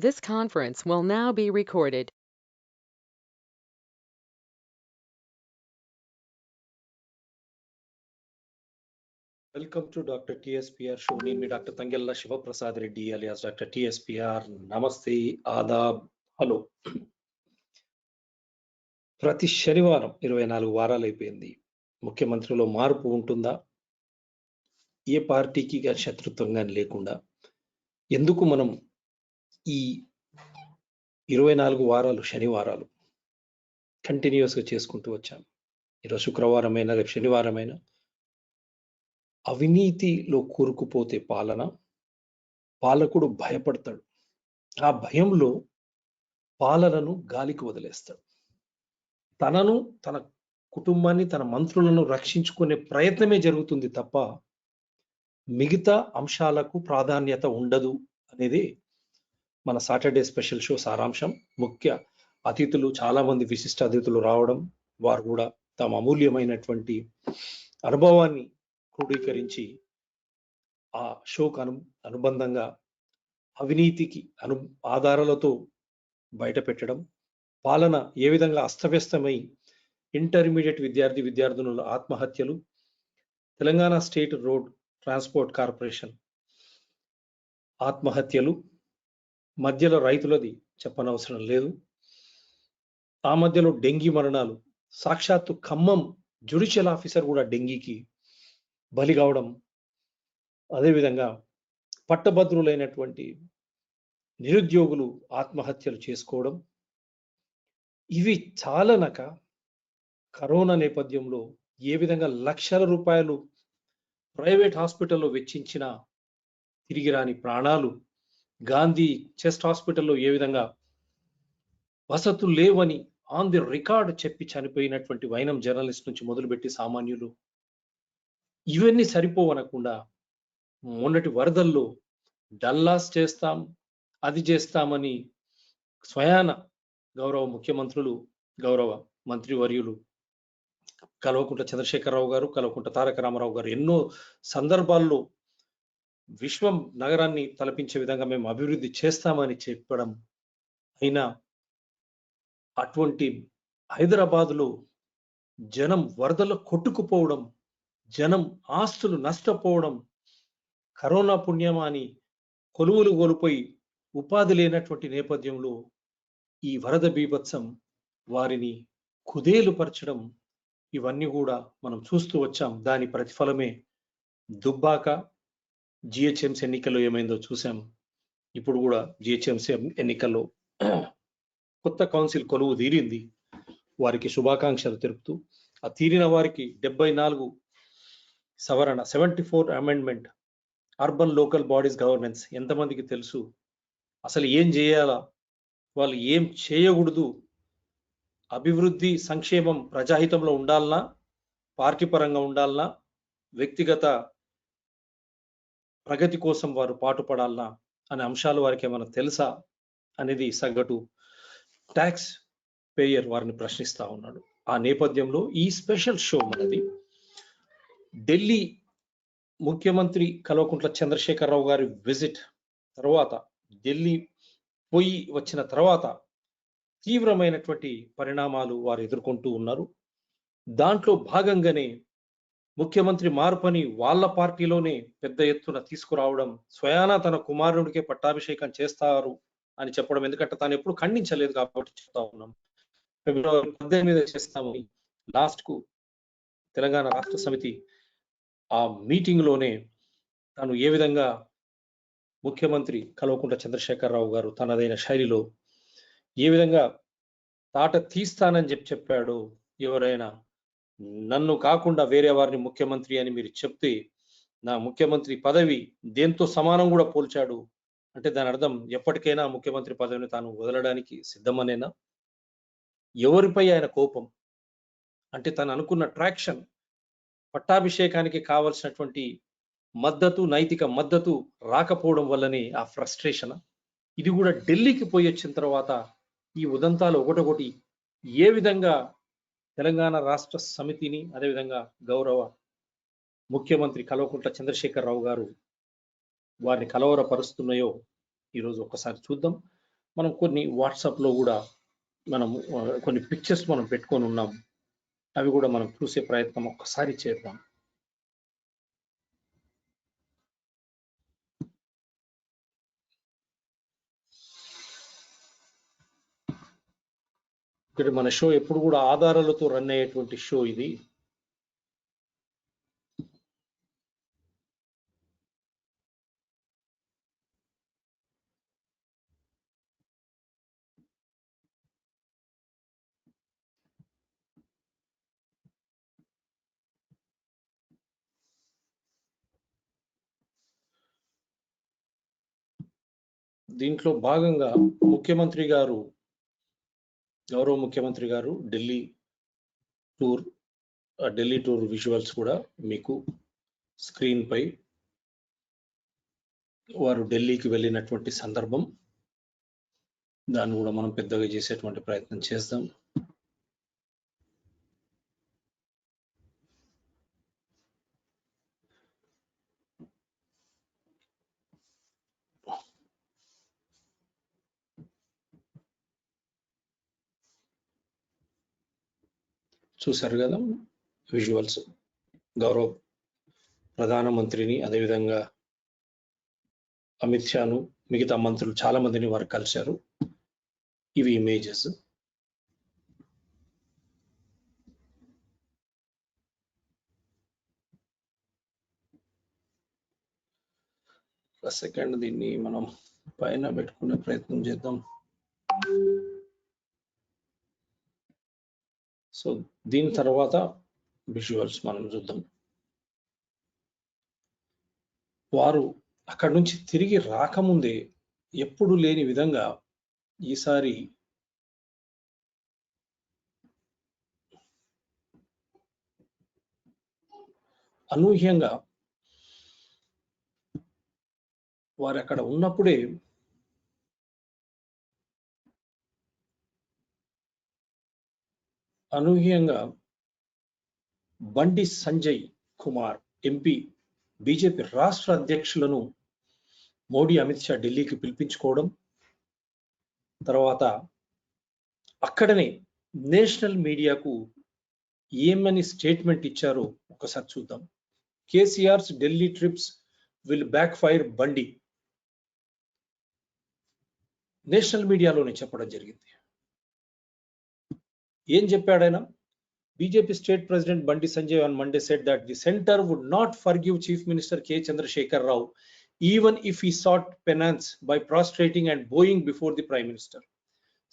This conference will now be recorded. Welcome to Dr. TSPR show. నేను మీ doctor Thangella Shivaprasad Reddy alias doctor TSPR. నమస్తే, ఆదాబ్, hello. ప్రతి శనివారం 24 వారాలు అయిపోయింది. ముఖ్యమంత్రిలో మార్పు ఉంటుందా? ఏ పార్టీకి శత్రుత్వంగా లేకుండా ఎందుకు మనం ఈ 24 వారాలు శనివారాలు కంటిన్యూస్గా చేసుకుంటూ వచ్చాం. ఈరోజు శుక్రవారమైనా రేపు శనివారమైనా అవినీతిలో కూరుకుపోతే పాలకుడు భయపడతాడు. ఆ భయంలో పాలనను గాలికి వదిలేస్తాడు. తనను, తన కుటుంబాన్ని, తన మంత్రులను రక్షించుకునే ప్రయత్నమే జరుగుతుంది తప్ప మిగతా అంశాలకు ప్రాధాన్యత ఉండదు అనేది మన సాటర్డే స్పెషల్ షో సారాంశం. ముఖ్య అతిథులు, చాలా మంది విశిష్ట అతిథులు రావడం, వారు కూడా తమ అమూల్యమైనటువంటి అనుభవాన్ని క్రోడీకరించి ఆ షోకు అనుబంధంగా అవినీతికి ఆధారాలతో బయట పెట్టడం, పాలన ఏ విధంగా అస్తవ్యస్తమై ఇంటర్మీడియట్ విద్యార్థినుల ఆత్మహత్యలు, Telangana state road transport corporation ఆత్మహత్యలు, మధ్యలో రైతులది చెప్పనవసరం లేదు, ఆ మధ్యలో డెంగీ మరణాలు, సాక్షాత్తు ఖమ్మం జ్యుడిషియల్ ఆఫీసర్ కూడా డెంగీకి బలి కావడం, అదేవిధంగా పట్టభద్రులైనటువంటి నిరుద్యోగులు ఆత్మహత్యలు చేసుకోవడం, ఇవి చాలనక కరోనా నేపథ్యంలో ఏ విధంగా లక్షల రూపాయలు ప్రైవేట్ హాస్పిటల్లో వెచ్చించిన తిరిగి రాని ప్రాణాలు, గాంధీ చెస్ట్ హాస్పిటల్లో ఏ విధంగా వసతులు లేవని ఆన్ ది రికార్డ్ చెప్పి చనిపోయినటువంటి వైనం జర్నలిస్ట్ నుంచి మొదలుపెట్టి సామాన్యులు, ఇవన్నీ సరిపోవనకుండా మొన్నటి వరదల్లో డల్లాస్ చేస్తాం, అది చేస్తామని స్వయాన గౌరవ ముఖ్యమంత్రులు, గౌరవ మంత్రివర్యులు కల్వకుంట్ల చంద్రశేఖరరావు గారు, కల్వకుంట్ల తారక రామారావు గారు ఎన్నో సందర్భాల్లో విశ్వం నగరాన్ని తలపించే విధంగా మేము అభివృద్ధి చేస్తామని చెప్పడం, అయినా అటువంటి హైదరాబాదులో జనం వరదల్లో కొట్టుకుపోవడం, జనం ఆస్తులు నష్టపోవడం, కరోనా పుణ్యమా అని కొలువులు కోల్పోయి ఉపాధి లేనటువంటి నేపథ్యంలో ఈ వరద బీభత్సం వారిని కుదేలుపరచడం, ఇవన్నీ కూడా మనం చూస్తూ వచ్చాం. దాని ప్రతిఫలమే దుబ్బాక జిహెచ్ఎంసీ ఎన్నికల్లో ఏమైందో చూసాం. ఇప్పుడు కూడా జిహెచ్ఎంసీ ఎన్నికల్లో కొత్త కౌన్సిల్ కొలువు తీరింది. వారికి శుభాకాంక్షలు తెలుపుతూ, ఆ తీరిన వారికి 74 సవరణ 74 amendment urban local bodies governance ఎంతమందికి తెలుసు? అసలు ఏం చేయాలా, వాళ్ళు ఏం చేయకూడదు, అభివృద్ధి సంక్షేమం ప్రజాహితంలో ఉండాలనా, పార్టీ పరంగా ఉండాలనా, వ్యక్తిగత ప్రగతి కోసం వారు పాటుపడాలనా అనే అంశాలు వారికి ఏమైనా తెలుసా అనేది సగటు ట్యాక్స్ పేయర్ వారిని ప్రశ్నిస్తా ఉన్నాడు. ఆ నేపథ్యంలో ఈ స్పెషల్ షో మనది ఢిల్లీ ముఖ్యమంత్రి కల్వకుంట్ల చంద్రశేఖరరావు గారి విజిట్ తర్వాత, ఢిల్లీ పోయి వచ్చిన తర్వాత తీవ్రమైనటువంటి పరిణామాలు వారు ఎదుర్కొంటూ ఉన్నారు. దాంట్లో భాగంగానే ముఖ్యమంత్రి మార్పని వాళ్ళ పార్టీలోనే పెద్ద ఎత్తున తీసుకురావడం, స్వయానా తన కుమారుడికే పట్టాభిషేకం చేస్తారు అని చెప్పడం, ఎందుకంటే తాను ఎప్పుడు ఖండించలేదు కాబట్టి చెప్తా ఉన్నాం. ఫిబ్రవరి 18 చేస్తామని లాస్ట్ కు తెలంగాణ రాష్ట్ర సమితి ఆ మీటింగ్ లోనే తాను ఏ విధంగా ముఖ్యమంత్రి కల్వకుంట్ల చంద్రశేఖరరావు గారు తనదైన శైలిలో ఏ విధంగా తాట తీస్తానని చెప్పాడు. ఎవరైనా నన్ను కాకుండా వేరే వారిని ముఖ్యమంత్రి అని మీరు చెప్తే నా ముఖ్యమంత్రి పదవి దేంతో సమానం కూడా పోల్చాడు అంటే దాని అర్థం ఎప్పటికైనా ముఖ్యమంత్రి పదవిని తాను వదలడానికి సిద్ధమనేనా? ఎవరిపై ఆయన కోపం అంటే తను అనుకున్న ట్రాక్షన్, పట్టాభిషేకానికి కావలసినటువంటి మద్దతు, నైతిక మద్దతు రాకపోవడం వల్లనే ఆ ఫ్రస్ట్రేషన్. ఇది కూడా ఢిల్లీకి పోయి వచ్చిన తర్వాత ఈ ఉదంతాలు ఒకటొకటి ఏ విధంగా తెలంగాణ రాష్ట్ర సమితిని, అదేవిధంగా గౌరవ ముఖ్యమంత్రి కల్వకుంట్ల చంద్రశేఖరరావు గారు వారిని కలవరపరుస్తున్నాయో ఈరోజు ఒక్కసారి చూద్దాం. మనం కొన్ని వాట్సాప్లో కూడా మనం కొన్ని పిక్చర్స్ మనం పెట్టుకొని ఉన్నాం. అవి కూడా మనం చూసే ప్రయత్నం ఒక్కసారి చేద్దాం. ఇక్కడ మన షో ఎప్పుడు కూడా ఆధారాలతో రన్ అయ్యేటువంటి షో ఇది. దీంట్లో భాగంగా గౌరవ ముఖ్యమంత్రి గారు ఢిల్లీ టూర్ విజువల్స్ కూడా మీకు స్క్రీన్ పై వారు ఢిల్లీకి వెళ్ళినటువంటి సందర్భం, దాన్ని కూడా మనం పెద్దగా చేసేటువంటి ప్రయత్నం చేద్దాం. చూశారు కదా విజువల్స్. గౌరవ ప్రధానమంత్రిని, అదేవిధంగా అమిత్ షాను, మిగతా మంత్రులు చాలా మందిని వారు కలిశారు. ఇవి ఇమేజెస్. ఒక సెకండ్ దీన్ని మనం పైన పెట్టుకునే ప్రయత్నం చేద్దాం. సో దీని తర్వాత విజువల్స్ మనం చూద్దాం. వారు అక్కడి నుంచి తిరిగి రాకముందే ఎప్పుడు లేని విధంగా ఈసారి అనూహ్యంగా వారు అక్కడ ఉన్నప్పుడే అనూహ్యంగా బండి సంజయ్ కుమార్ ఎంపీ బీజేపీ రాష్ట్ర అధ్యక్షులను మోడీ, అమిత్ షా ఢిల్లీకి పిలిపించుకోవడం, తర్వాత అక్కడనే నేషనల్ మీడియాకు ఏమని స్టేట్మెంట్ ఇచ్చారో ఒకసారి చూద్దాం. KCR's Delhi trips will back fire బండి, నేషనల్ మీడియాలోనే చెప్పడం జరిగింది. ఏం చెప్పాడైనా? BJP State President Bandi Sanjay on Monday said that the center would not forgive Chief Minister K. Chandrasekhar Rao even if he sought penance by prostrating and bowing before the Prime Minister.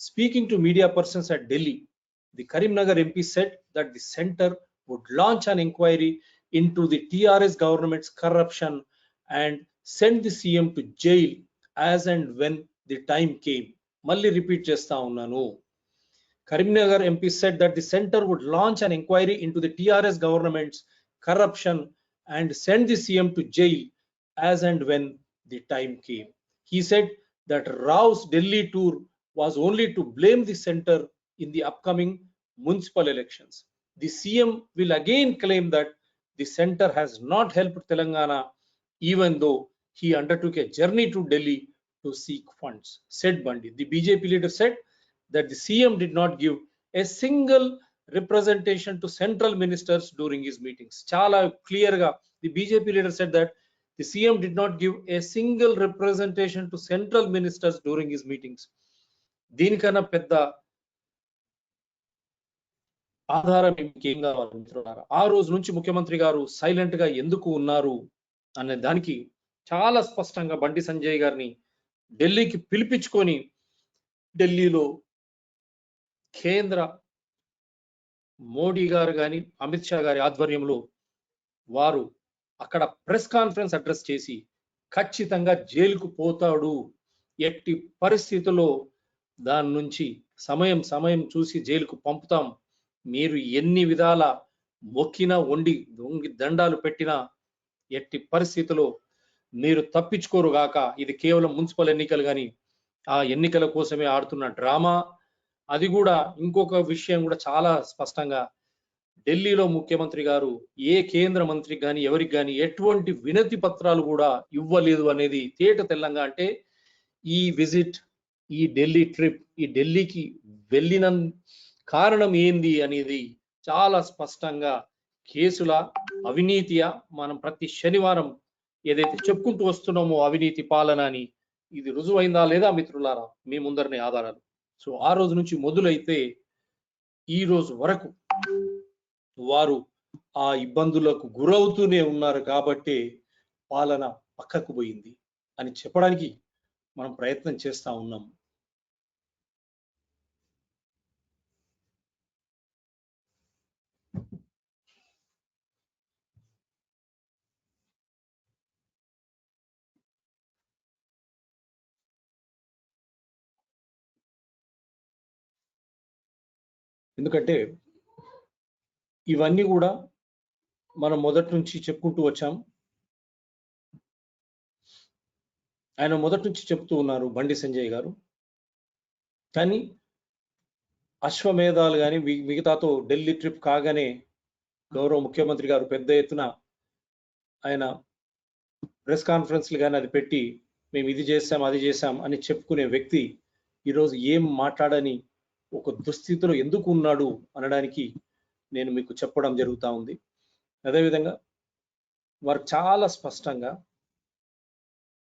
Speaking to media persons at Delhi, the Karimnagar MP said that the center would launch an inquiry into the TRS government's corruption and send the CM to jail as and when the time came. Malli repeat chesta unnanu. Karimnagar MP said that the center would launch an inquiry into the TRS government's corruption and send the CM to jail as and when the time came. He said that Rao's Delhi tour was only to blame the center in the upcoming municipal elections. The CM will again claim that the center has not helped Telangana even though he undertook a journey to Delhi to seek funds, said Bandi. The BJP leader said that the CM did not give a single representation to central ministers during his meetings. Chala clear ga the BJP leader said that the CM did not give a single representation to central ministers during his meetings. దీనికన్నా పెద్ద ఆధారం ఇంకేం కావాలి మిత్రులారా? ఆ రోజు నుంచి ముఖ్యమంత్రి గారు సైలెంట్ గా ఎందుకు ఉన్నారు అనే దానికి చాలా స్పష్టంగా బండి సంజయ్ గారిని ఢిల్లీకి పిలిపించుకొని ఢిల్లీలో కేంద్ర మోడీ గారు కానీ అమిత్ షా గారి ఆధ్వర్యంలో వారు అక్కడ ప్రెస్ కాన్ఫరెన్స్ అడ్రస్ చేసి ఖచ్చితంగా జైలుకు పోతాడు, ఎట్టి పరిస్థితుల్లో దాని నుంచి సమయం చూసి జైలుకు పంపుతాం, మీరు ఎన్ని విధాల మొక్కినా వండి దండాలు పెట్టినా ఎట్టి పరిస్థితుల్లో మీరు తప్పించుకోరు గాక, ఇది కేవలం మున్సిపల్ ఎన్నికలు కానీ ఆ ఎన్నికల కోసమే ఆడుతున్న డ్రామా. అది కూడా ఇంకొక విషయం కూడా చాలా స్పష్టంగా ఢిల్లీలో ముఖ్యమంత్రి గారు ఏ కేంద్ర మంత్రికి కానీ ఎవరికి కానీ ఎటువంటి వినతి పత్రాలు కూడా ఇవ్వలేదు అనేది తేట తెల్లంగా. అంటే ఈ విజిట్ ఈ ఢిల్లీ ట్రిప్, ఈ ఢిల్లీకి వెళ్ళిన కారణం ఏంది అనేది చాలా స్పష్టంగా కేసుల అవినీతియా, మనం ప్రతి శనివారం ఏదైతే చెప్పుకుంటూ వస్తున్నామో అవినీతి పాలన అని, ఇది రుజువైందా లేదా మిత్రులారా? మీ ముందరనే ఆధారాలు. సో ఆ రోజు నుంచి మొదలైతే ఈ రోజు వరకు వారు ఆ ఇబ్బందులకు గురవుతూనే ఉన్నారు కాబట్టి పాలన పక్కకు పోయింది అని చెప్పడానికి మనం ప్రయత్నం చేస్తా ఉన్నాం. ఎందుకంటే ఇవన్నీ కూడా మనం మొదటి నుంచి చెప్పుకుంటూ వచ్చాం. ఆయన మొదటి నుంచి చెప్తూ ఉన్నారు బండి సంజయ్ గారు. కానీ అశ్వమేధాలు కానీ మిగతాతో ఢిల్లీ ట్రిప్ కాగానే గౌరవ ముఖ్యమంత్రి గారు పెద్ద ఎత్తున ఆయన ప్రెస్ కాన్ఫరెన్స్లు కానీ అది పెట్టి మేము ఇది చేసాం అది చేసాం అని చెప్పుకునే వ్యక్తి ఈరోజు ఏం మాట్లాడని ఒక దుస్థితిలో ఎందుకు ఉన్నాడు అనడానికి నేను మీకు చెప్పడం జరుగుతూ ఉంది. అదేవిధంగా వారు చాలా స్పష్టంగా,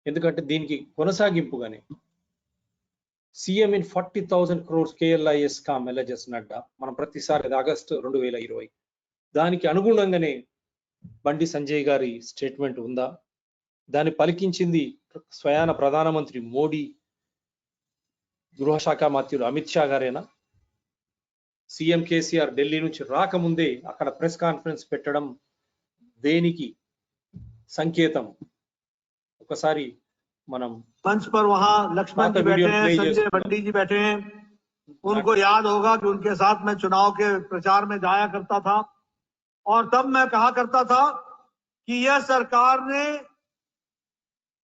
ఎందుకంటే దీనికి కొనసాగింపుగానే CM in 40,000 crores KLIA scam ఎల్ఎజెస్ నడ్డా, మనం ప్రతిసారి అది ఆగస్టు 2020, దానికి అనుగుణంగానే బండి సంజయ్ గారి స్టేట్మెంట్ ఉందా? దాన్ని పలికించింది స్వయాన ప్రధానమంత్రి మోడీ, గృహశాఖ మంత్రులు అమిత్ షా గారేనా? సీఎం కేసీఆర్ ఢిల్లీ నుంచి రాకముందే అక్కడ ప్రెస్ కాన్ఫరెన్స్ పెట్టడం దేనికి సంకేతం? ఒకసారి మనం मंच पर वहां लक्ष्मण जी बैठे हैं, संजय बंडी जी बैठे हैं, उनको याद होगा कि उनके साथ मैं चुनाव के प्रचार में जाया करता था और तब मैं कहा करता था कि यह सरकार ने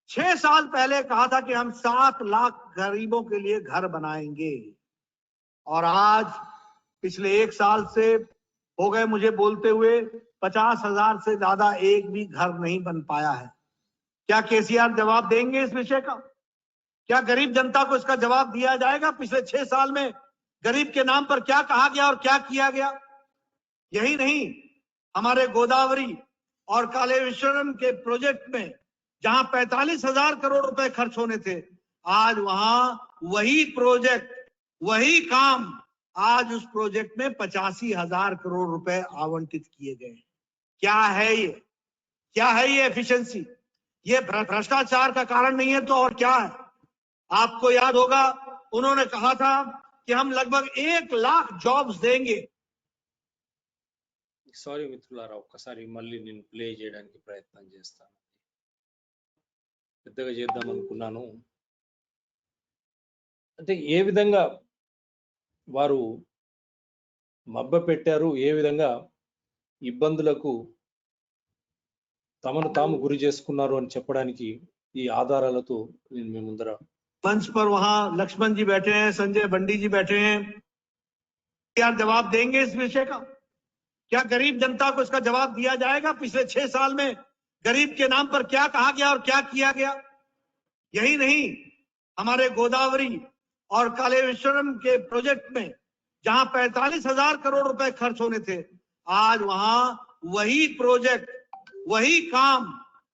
6 साल पहले कहा था कि हम 7 लाख गरीबों के लिए घर बनाएंगे और आज पिछले 1 साल से हो गए मुझे बोलते हुए 50,000 से ज्यादा एक भी घर नहीं बन पाया है। क्या केसीआर जवाब देंगे इस विषय का? क्या गरीब जनता को इसका जवाब दिया जाएगा? पिछले 6 साल में गरीब के नाम पर क्या कहा गया और क्या किया गया? यही नहीं, हमारे गोदावरी और कालेश्वरम के प्रोजेक्ट में जहां 45,000 करोड़ रुपए खर्च होने थे, आज वहां वही प्रोजेक्ट, वही काम, आज उस प्रोजेक्ट में 85,000 करोड़ रुपए आवंटित किए गए। क्या है ये? क्या है ये एफिशिएंसी? ये भ्रष्टाचार का कारण नहीं है तो और क्या है? आपको याद होगा उन्होंने कहा था कि हम लगभग 1 लाख जॉब्स देंगे। సారీ మిత్రులారా, ఒక్కసారి మళ్ళీ నేను ప్లే చేయడానికి ప్రయత్నం చేస్తాను. పెద్దగా చేద్దాం అనుకున్నాను. అంటే ఏ విధంగా వారు మబ్బ పెట్టారు, ఏ విధంగా ఇబ్బందులకు తమను తాము గురి చేసుకున్నారు అని చెప్పడానికి ఈ ఆధారాలతో నేను మీ ముందర. मंच पर वहां लक्ष्मण जी बैठे हैं, संजय बंडी जी बैठे हैं, क्या जवाब देंगे इस विषय का? क्या गरीब जनता को इसका जवाब दिया जाएगा? पिछले 6 साल में गरीब के नाम पर क्या कहा गया और क्या किया गया? यही नहीं, हमारे गोदावरी और कालेश्वरम के प्रोजेक्ट में जहां 45,000 करोड़ रुपए खर्च होने थे, आज वहां वही प्रोजेक्ट, वही काम,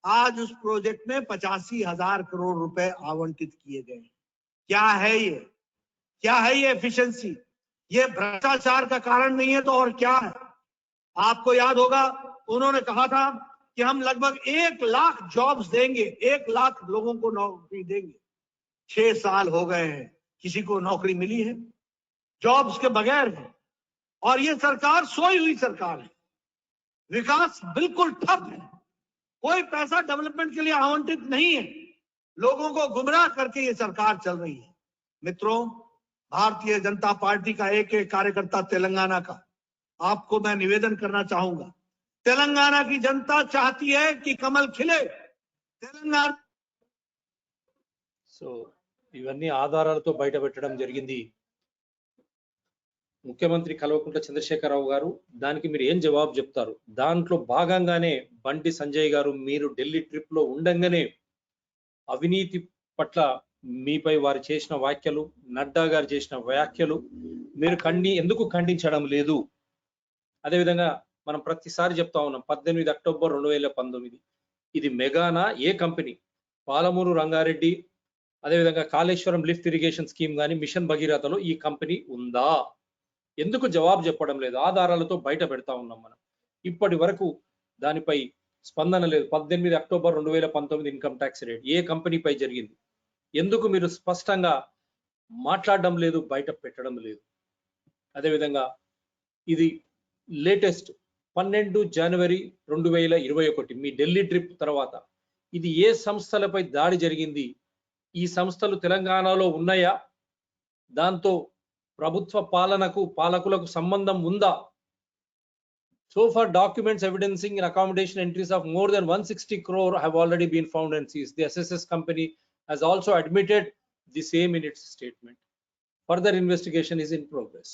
आज उस प्रोजेक्ट में 85,000 करोड़ रुपए आवंटित किए गए। क्या है ये? क्या है ये एफिशिएंसी? ये भ्रष्टाचार का कारण नहीं है तो और क्या है? आपको याद होगा उन्होंने कहा था कि हम लगभग 1 लाख जॉब्स देंगे, 1 लाख लोगों को नौकरी देंगे। 6 साल हो गए हैं, किसी को नौकरी मिली है? जॉब्स के बगैर है। और ये सरकार सोई हुई सरकार है, विकास बिल्कुल ठप है, कोई पैसा डेवलपमेंट के लिए आवंटित नहीं है, लोगों को गुमराह करके ये सरकार चल रही है। मित्रों, भारतीय जनता पार्टी का एक एक कार्यकर्ता तेलंगाना का, आपको मैं निवेदन करना चाहूंगा, तेलंगाना की जनता चाहती है कि कमल खिले। तेलंगाना సో ఇవన్నీ ఆధారాలతో బయట పెట్టడం జరిగింది. ముఖ్యమంత్రి కల్వకుంట్ల చంద్రశేఖరరావు గారు, దానికి మీరు ఏం జవాబు చెప్తారు? దాంట్లో భాగంగానే బండి సంజయ్ గారు మీరు ఢిల్లీ ట్రిప్ లో ఉండంగానే అవినీతి పట్ల మీపై వారు చేసిన వ్యాఖ్యలు, నడ్డా గారు చేసిన వ్యాఖ్యలు మీరు ఎందుకు ఖండించడం లేదు? అదేవిధంగా మనం ప్రతిసారి చెప్తా ఉన్నాం 18 అక్టోబర్ 2019 ఇది మెగానా ఏ కంపెనీ? పాలమూరు రంగారెడ్డి అదేవిధంగా కాళేశ్వరం లిఫ్ట్ ఇరిగేషన్ స్కీమ్ కానీ మిషన్ భగీరథలో ఈ కంపెనీ ఉందా? ఎందుకు జవాబు చెప్పడం లేదు? ఆధారాలతో బయట పెడతా ఉన్నాం మనం. ఇప్పటి వరకు దానిపై స్పందన లేదు. 18 అక్టోబర్ 2019 ఇన్కమ్ ట్యాక్స్ రేట్ ఏ కంపెనీపై జరిగింది? ఎందుకు మీరు స్పష్టంగా మాట్లాడడం లేదు, బయట పెట్టడం లేదు? అదేవిధంగా ఇది లేటెస్ట్ 12 జనవరి 2021 మీ ఢిల్లీ ట్రిప్ తర్వాత ఇది ఏ సంస్థలపై దాడి జరిగింది? ఈ సంస్థలు తెలంగాణలో ఉన్నాయా? దాంతో ప్రభుత్వ పాలకులకు సంబంధం ఉందా? So far documents evidencing in accommodation entries of more than 160 crore have already been found and seized. The SSS company has also admitted the same in its statement. Further investigation is in progress.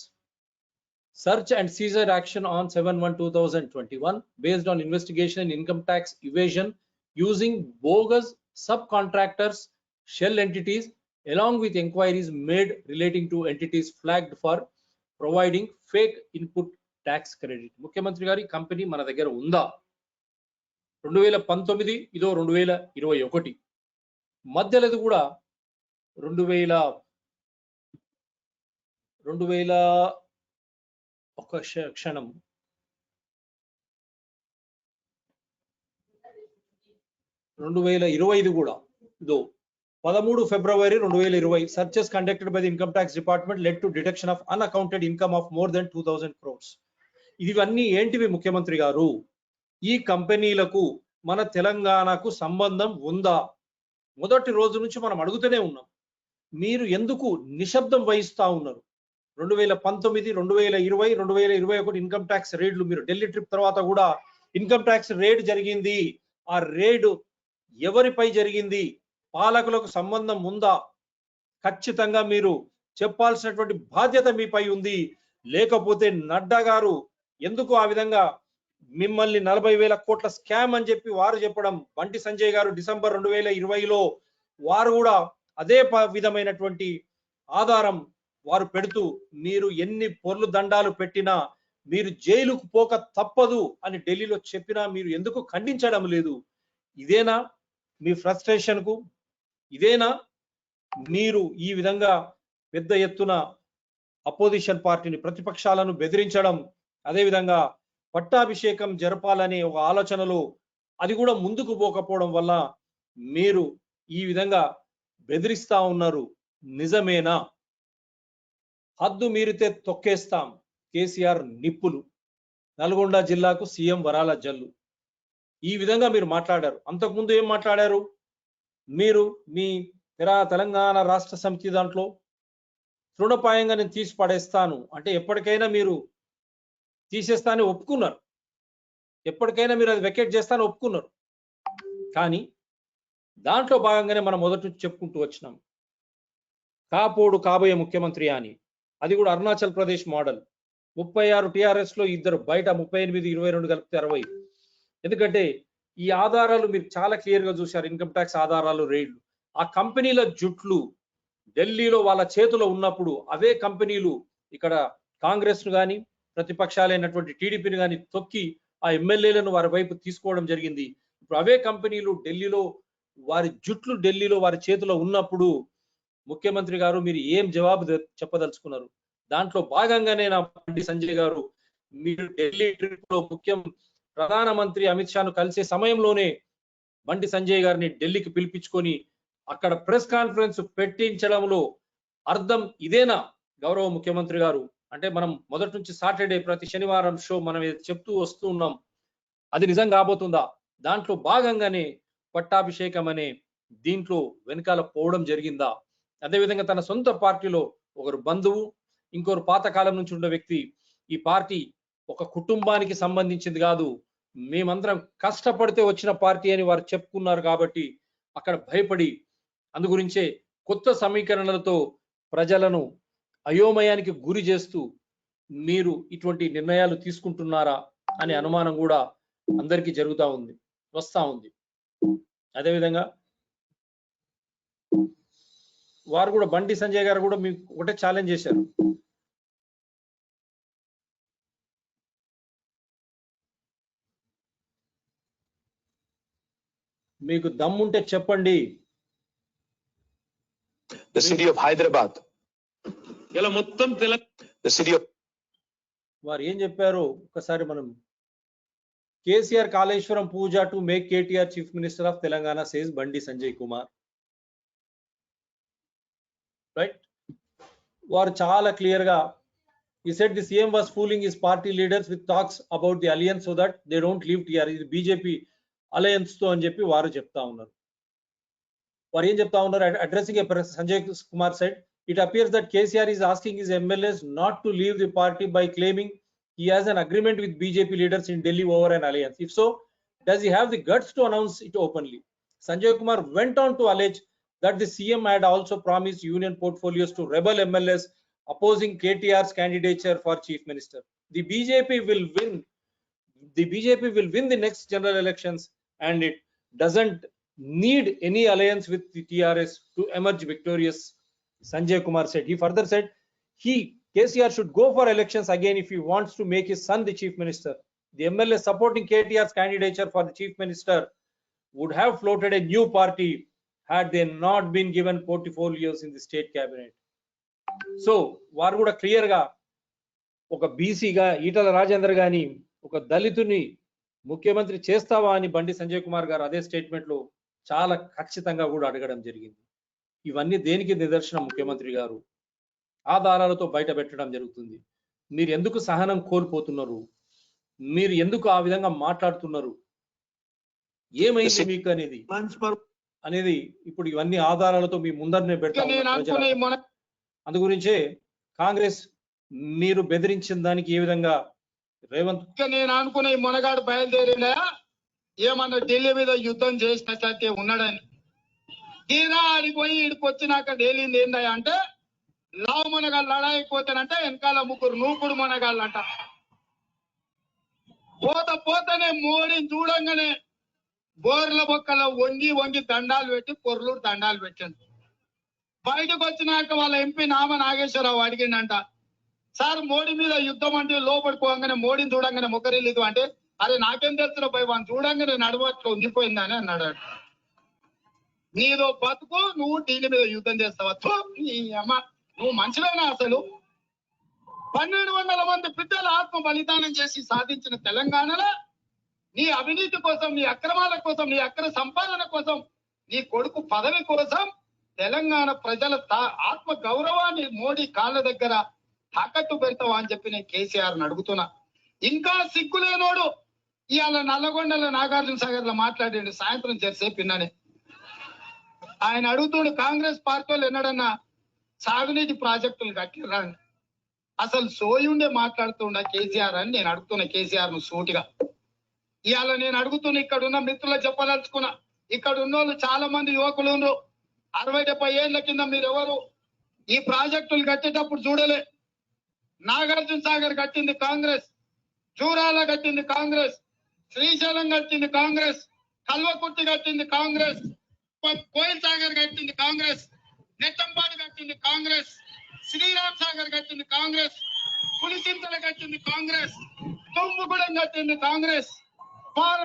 Search and seizure action on 7/1/2021 based on investigation in income tax evasion using bogus subcontractors, shell entities, along with inquiries made relating to entities flagged for providing fake input tax credit. ముఖ్యమంత్రి గారి company మన దగ్గర ఉందా? 2019 ఇదో 2021 మధ్యలో కూడా 2000 ఒక క్షణం 2025 కూడా ఇదో 13 February 2020 searches conducted by the income tax department led to detection of unaccounted income of more than 2000 crores. ఇవన్నీ ఏంటివి ముఖ్యమంత్రి గారు? ఈ కంపెనీలకు మన తెలంగాణకు సంబంధం ఉందా? మొదటి రోజు నుంచి మనం అడుగుతూనే ఉన్నాం. మీరు ఎందుకు నిశ్శబ్దం వహిస్తా ఉన్నారు? 2019 2020 2021 ఇన్కమ్ ట్యాక్స్ రేడ్లు మీరు ఢిల్లీ ట్రిప్ తర్వాత కూడా ఇన్కమ్ ట్యాక్స్ రేడ్ జరిగింది. ఆ రేడ్ ఎవరిపై జరిగింది? పాలకులకు సంబంధం ఉందా? ఖచ్చితంగా మీరు చెప్పాల్సినటువంటి బాధ్యత మీపై ఉంది. లేకపోతే నడ్డా గారు ఎందుకు ఆ విధంగా మిమ్మల్ని 40,000 కోట్ల స్కామ్ అని చెప్పి వారు చెప్పడం, బండి సంజయ్ గారు డిసెంబర్ 2020లో వారు కూడా అదే విధమైనటువంటి ఆధారం వారు పెడుతూ మీరు ఎన్ని పొర్లు దండాలు పెట్టినా మీరు జైలుకు పోక తప్పదు అని ఢిల్లీలో చెప్పినా మీరు ఎందుకు ఖండించడం లేదు? ఇదేనా మీ ఫ్రస్ట్రేషన్ కు? ఇదేనా మీరు ఈ విధంగా పెద్ద ఎత్తున అపోజిషన్ పార్టీని ప్రతిపక్షాలను బెదిరించడం, అదే విధంగా పట్టాభిషేకం జరపాలనే ఒక ఆలోచనలో అది కూడా ముందుకు పోకపోవడం వల్ల మీరు ఈ విధంగా బెదిరిస్తా ఉన్నారు? నిజమేనా? హద్దు మీరితే తొక్కేస్తాం కేసీఆర్ నిప్పులు, నల్గొండ జిల్లాకు సీఎం వరాల జల్లు. ఈ విధంగా మీరు మాట్లాడారు. అంతకుముందు ఏం మాట్లాడారు? మీరు మీ తెలంగాణ రాష్ట్ర సమితి దాంట్లో తృణపాయంగా నేను తీసి పడేస్తాను అంటే ఎప్పటికైనా మీరు తీసేస్తానని ఒప్పుకున్నారు. ఎప్పటికైనా మీరు అది వెకేట్ చేస్తానని ఒప్పుకున్నారు. కానీ దాంట్లో భాగంగానే మనం మొదటి నుంచి చెప్పుకుంటూ వచ్చినాం కాపోడు కాబోయే ముఖ్యమంత్రి అని. అది కూడా అరుణాచల్ ప్రదేశ్ మోడల్. 36 టిఆర్ఎస్ లో ఇద్దరు, బయట 38 22 కలిపితే 60. ఎందుకంటే ఈ ఆధారాలు మీరు చాలా క్లియర్ గా చూశారు. ఇన్కమ్ ట్యాక్స్ ఆధారాలు, రేట్లు. ఆ కంపెనీల జుట్లు ఢిల్లీలో వాళ్ళ చేతిలో ఉన్నప్పుడు అవే కంపెనీలు ఇక్కడ కాంగ్రెస్ ను కానీ ప్రతిపక్షాలైనటువంటి టీడీపీని కానీ తొక్కి ఆ ఎమ్మెల్యేలను వారి వైపు తీసుకోవడం జరిగింది. ఇప్పుడు అవే కంపెనీలు ఢిల్లీలో వారి జుట్లు ఢిల్లీలో వారి చేతిలో ఉన్నప్పుడు ముఖ్యమంత్రి గారు మీరు ఏం జవాబు చెప్పదలుచుకున్నారు? దాంట్లో భాగంగానే నా బండి సంజయ్ గారు మీరు ఢిల్లీ ట్రిప్ లో ప్రధానమంత్రి అమిత్ షాను కలిసే సమయంలోనే బండి సంజయ్ గారిని ఢిల్లీకి పిలిపించుకొని అక్కడ ప్రెస్ కాన్ఫరెన్స్ పెట్టించడంలో అర్థం ఇదేనా గౌరవ ముఖ్యమంత్రి గారు? అంటే మనం మొదటి నుంచి సాటర్డే ప్రతి శనివారం షో మనం చెప్తూ వస్తూ ఉన్నాం, అది నిజం కాబోతుందా? దాంట్లో భాగంగానే పట్టాభిషేకం అనే దీంట్లో వెనకాల పోవడం జరిగిందా? అదేవిధంగా తన సొంత పార్టీలో ఒకరు బంధువు, ఇంకొకరు పాతకాలం నుంచి ఉన్న వ్యక్తి, ఈ పార్టీ ఒక కుటుంబానికి సంబంధించింది కాదు, మేమందరం కష్టపడితే వచ్చిన పార్టీ అని వారు చెప్పుకున్నారు. కాబట్టి అక్కడ భయపడి అందుగురించే కొత్త సమీకరణలతో ప్రజలను అయోమయానికి గురి చేస్తూ మీరు ఇటువంటి నిర్ణయాలు తీసుకుంటున్నారా అనే అనుమానం కూడా అందరికీ వస్తా ఉంది. అదేవిధంగా వారు కూడా బండి సంజయ్ గారు కూడా మీకు ఒకటే ఛాలెంజ్ చేశారు. మీకు దమ్ముంటే చెప్పండి. The city of Hyderabad, ఇలా మొత్తం the city of వారు ఏం చెప్పారో ఒకసారి మనం. కేసీఆర్ కాళేశ్వరం పూజ to make KTR chief minister of Telangana says Bandi Sanjay Kumar. Right, వారు చాలా క్లియర్ గా he said the CM was fooling his party leaders with talks about the alliance so that they don't leave TR. ఇది బీజేపీ అలయన్స్ తో అని చెప్పి వారు చెప్తా ఉన్నారు. వారు ఏం చెప్తా ఉన్నారు? Addressing Sanjay Kumar said it appears that KCR is asking his MLAs not to leave the party by claiming he has an agreement with BJP leaders in Delhi over an alliance. If so, does he have the guts to announce it openly? Sanjay Kumar went on to allege that the CM had also promised union portfolios to rebel MLAs opposing KTR's candidature for chief minister. The BJP will win the next general elections and it doesn't need any alliance with the TRS to emerge victorious, Sanjay Kumar said. He further said KCR should go for elections again if he wants to make his son the chief minister. The MLA supporting KTR's candidature for the chief minister would have floated a new party had they not been given portfolios in the state cabinet. So వారు కూడా clear గా ఒక బీసీగా ఈటల రాజేందర్ గాని ఒక దళితుని ముఖ్యమంత్రి చేస్తావా అని బండి సంజయ్ కుమార్ గారు అదే స్టేట్మెంట్ లో చాలా ఖచ్చితంగా కూడా అడగడం జరిగింది. ఇవన్నీ దేనికి నిదర్శనం? ముఖ్యమంత్రి గారు ఆధారాలతో బయట పెట్టడం జరుగుతుంది. మీరు ఎందుకు సహనం కోల్పోతున్నారు? మీరు ఎందుకు ఆ విధంగా మాట్లాడుతున్నారు? ఏమైంది మీకు అనేది ఇప్పుడు ఇవన్నీ ఆధారాలతో మీ ముందరనే పెడతాం. అందు గురించే కాంగ్రెస్ మీరు బెదిరించిన దానికి ఏ విధంగా రేవంత్ నేను అనుకునే మొనగాడు బయలుదేరినా ఏమన్నా ఢిల్లీ మీద యుద్ధం చేసినట్లయితే ఉన్నాడని తీరా ఆడిపోయి ఇడికి వచ్చినాక తేలింది ఏందా అంటే లావు మొనగాళ్ళు లడాయిపోతానంటే వెనకాల ముగ్గురు నూకుడు మొనగాళ్ళు అంట. పోతనే మోడీని చూడంగానే బోర్ల బొక్కల వంగి వంగి దండాలు పెట్టి పొర్లూరు దండాలు పెట్టాను. బయటకు వచ్చినాక వాళ్ళ ఎంపీ నామ నాగేశ్వరరావు అడిగిందంట, సార్ మోడీ మీద యుద్ధం అంటే లోపడిపోగానే మోడీని చూడంగానే మొక్కరిల్లు అంటే, అరే నాకేం తెలుసు పోయి వాడిని చూడంగానే నడువట్లో ఉండిపోయిందని అన్నాడు. నీదో బతుకు, నువ్వు ఢిల్లీ మీద యుద్ధం చేస్తావా? అమ్మ నువ్వు మంచివేనా? అసలు 1200 మంది బిడ్డలు ఆత్మ బలిదానం చేసి సాధించిన తెలంగాణలో నీ అవినీతి కోసం, నీ అక్రమాల కోసం, నీ అక్రమ సంపాదన కోసం, నీ కొడుకు పదవి కోసం తెలంగాణ ప్రజల ఆత్మ గౌరవాన్ని మోడీ కాళ్ళ దగ్గర తాకట్టు పెడతావా అని చెప్పి నేను కేసీఆర్ అడుగుతున్నా. ఇంకా సిగ్గులేనోడు ఇవాళ నల్లగొండల నాగార్జున సాగర్ లో మాట్లాడండి సాయంత్రం చేసేపు విన్నానే. ఆయన అడుగుతుడు కాంగ్రెస్ పార్టీ వాళ్ళు ఎన్నడన్నా సాగునీటి ప్రాజెక్టులు కట్టిరా? అసలు సోయుండే మాట్లాడుతుండ కేసీఆర్ అని నేను అడుగుతున్నా కేసీఆర్ ను సూటిగా. ఇవాళ నేను అడుగుతున్నా, ఇక్కడ ఉన్న మిత్రులకు చెప్పదలుచుకున్నా, ఇక్కడ ఉన్నోళ్ళు చాలా మంది యువకులు 60-70 ఏళ్ల కింద మీరెవరు ఈ ప్రాజెక్టులు కట్టేటప్పుడు చూడలే. నాగార్జున సాగర్ కట్టింది కాంగ్రెస్, జూరాల కట్టింది కాంగ్రెస్, శ్రీశైలం కట్టింది కాంగ్రెస్, కల్వకుర్తి కట్టింది కాంగ్రెస్, కోయిల్ సాగర్ కట్టింది కాంగ్రెస్, నెట్టంపాడు కట్టింది కాంగ్రెస్, శ్రీరామ్ సాగర్ కట్టింది కాంగ్రెస్, పులిసింతల కట్టింది కాంగ్రెస్, తుంబుగూడెం కట్టింది కాంగ్రెస్,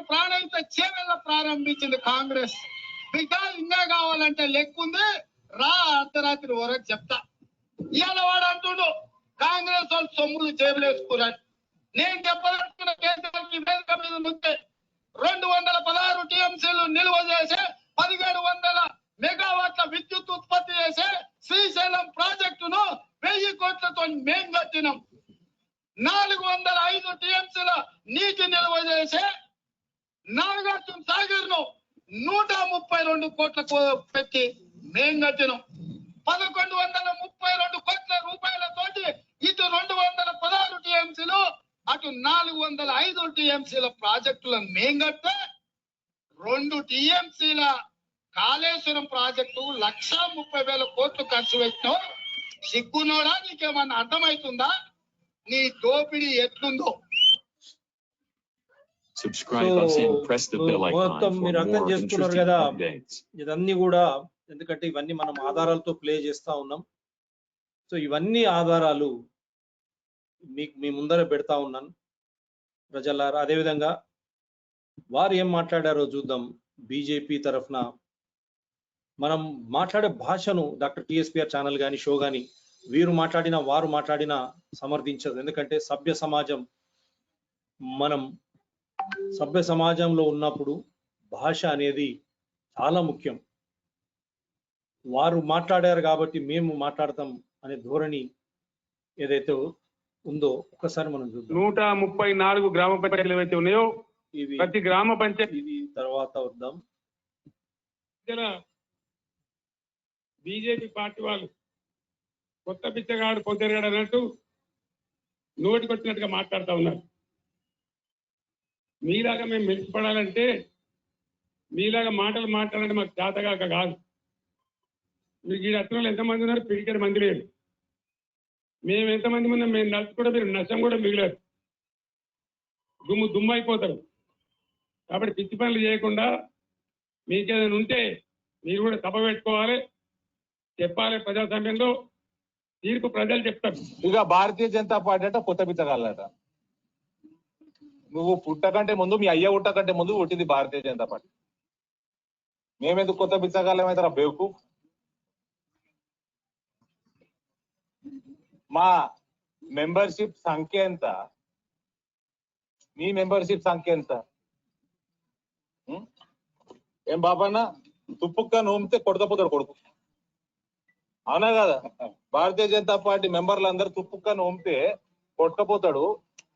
ప్రాణహిత చేవెళ్ళ ప్రారంభించింది కాంగ్రెస్. ఇంకా కావాలంటే లెక్కుంది రా, అర్ధరాత్రి వరకు చెప్తా. ఇవాళ వాడు అంటుండు కాంగ్రెస్ వాళ్ళు సొమ్ములు జేబులేసుకున్నాడు. నేను చెప్పదలుచుకున్న కేసీఆర్కి వేదిక మీద ఉంటే 216 టీఎంసీలు నిల్వ చేసే 1700 మెగావాట్ల విద్యుత్ ఉత్పత్తి చేసే శ్రీశైలం ప్రాజెక్టును 1000 కోట్లతో మేం కట్టినాం. 405 టీఎంసీల నీటి నిల్వ చేసే నాగార్జున సాగర్ ను 132 కోట్లకు పెట్టి మేం కట్టినాం. 1132 కోట్ల రూపాయలతోటి ఇటు 216 టీఎంసీలు అటు 405 టీఎంసీల ప్రాజెక్టులను మేం కడితే 2 టీఎంసీల కాళేశ్వరం ప్రాజెక్టు 1,30,000 కోట్లు ఖర్చు పెట్టినావు. సిగ్గునోడా? నీకేమన్నా అర్థమవుతుందా నీ దోపిడీ ఎట్లుందో? మొత్తం మీరు అర్థం చేసుకున్నారు కదా. ఇదన్నీ కూడా ఎందుకంటే ఇవన్నీ మనం ఆధారాలతో ప్లే చేస్తా ఉన్నాం. సో ఇవన్నీ ఆధారాలు మీకు మీ ముందర పెడతా ఉన్నాను ప్రజలారా. అదేవిధంగా వారు ఏం మాట్లాడారో చూద్దాం. బీజేపీ తరఫున మనం మాట్లాడే భాషను డాక్టర్ టిఎస్పిఆర్ ఛానల్ కానీ షో కానీ వీరు మాట్లాడినా వారు మాట్లాడినా సమర్థించదు. ఎందుకంటే మనం సభ్య సమాజంలో ఉన్నప్పుడు భాష అనేది చాలా ముఖ్యం. వారు మాట్లాడారు కాబట్టి మేము మాట్లాడతాం అనే ధోరణి ఏదైతే ఉందో ఒకసారి మనం చూద్దాం. 134 గ్రామ పంచాయతీలు ఏవైతే ఉన్నాయో ఇవి ప్రతి గ్రామ పంచాయతీ ఇది తర్వాత వద్దాం. బీజేపీ పార్టీ వాళ్ళు కొత్త పిచ్చగాడు పొందగాడు అన్నట్టు నోటికొచ్చినట్టుగా మాట్లాడుతూ ఉన్నారు. మీలాగా మేము మెలిసిపడాలంటే మీలాగా మాటలు మాట్లాడాలంటే మాకు చేతగాక కాదు. మీకు ఈ రత్నాలు ఎంతమంది ఉన్నారు? పిడికెడు మంది లేరు. మేము ఎంతమంది ఉన్నాం? మేము నలుసు కూడా మీరు నష్టం కూడా మిగిలారు. దుమ్ము అయిపోతారు. కాబట్టి పిచ్చి పనులు చేయకుండా మీకేదైనా ఉంటే మీరు కూడా సభ పెట్టుకోవాలి, చెప్పాలి. ప్రజాస్వామ్యంలో తీర్పు ప్రజలు చెప్తారు. ఇక భారతీయ జనతా పార్టీ అంటే కొత్త పిచ్చగాళ్ళట. నువ్వు పుట్టకంటే ముందు, మీ అయ్య పుట్టకంటే ముందు పుట్టింది భారతీయ జనతా పార్టీ. మేమెందుకు కొత్త పిచ్చగాళ్ళం అవుతారా బేవుకు? మా మెంబర్షిప్ సంఖ్య ఎంత? మీ మెంబర్షిప్ సంఖ్య ఎంత? ఏం బాబన్న తుప్పుక్క నోమితే కొడకపోతాడు కొడుకు, అవునా కదా? భారతీయ జనతా పార్టీ మెంబర్లు అందరు తుప్పుక్క నోమితే కొట్టకపోతాడు.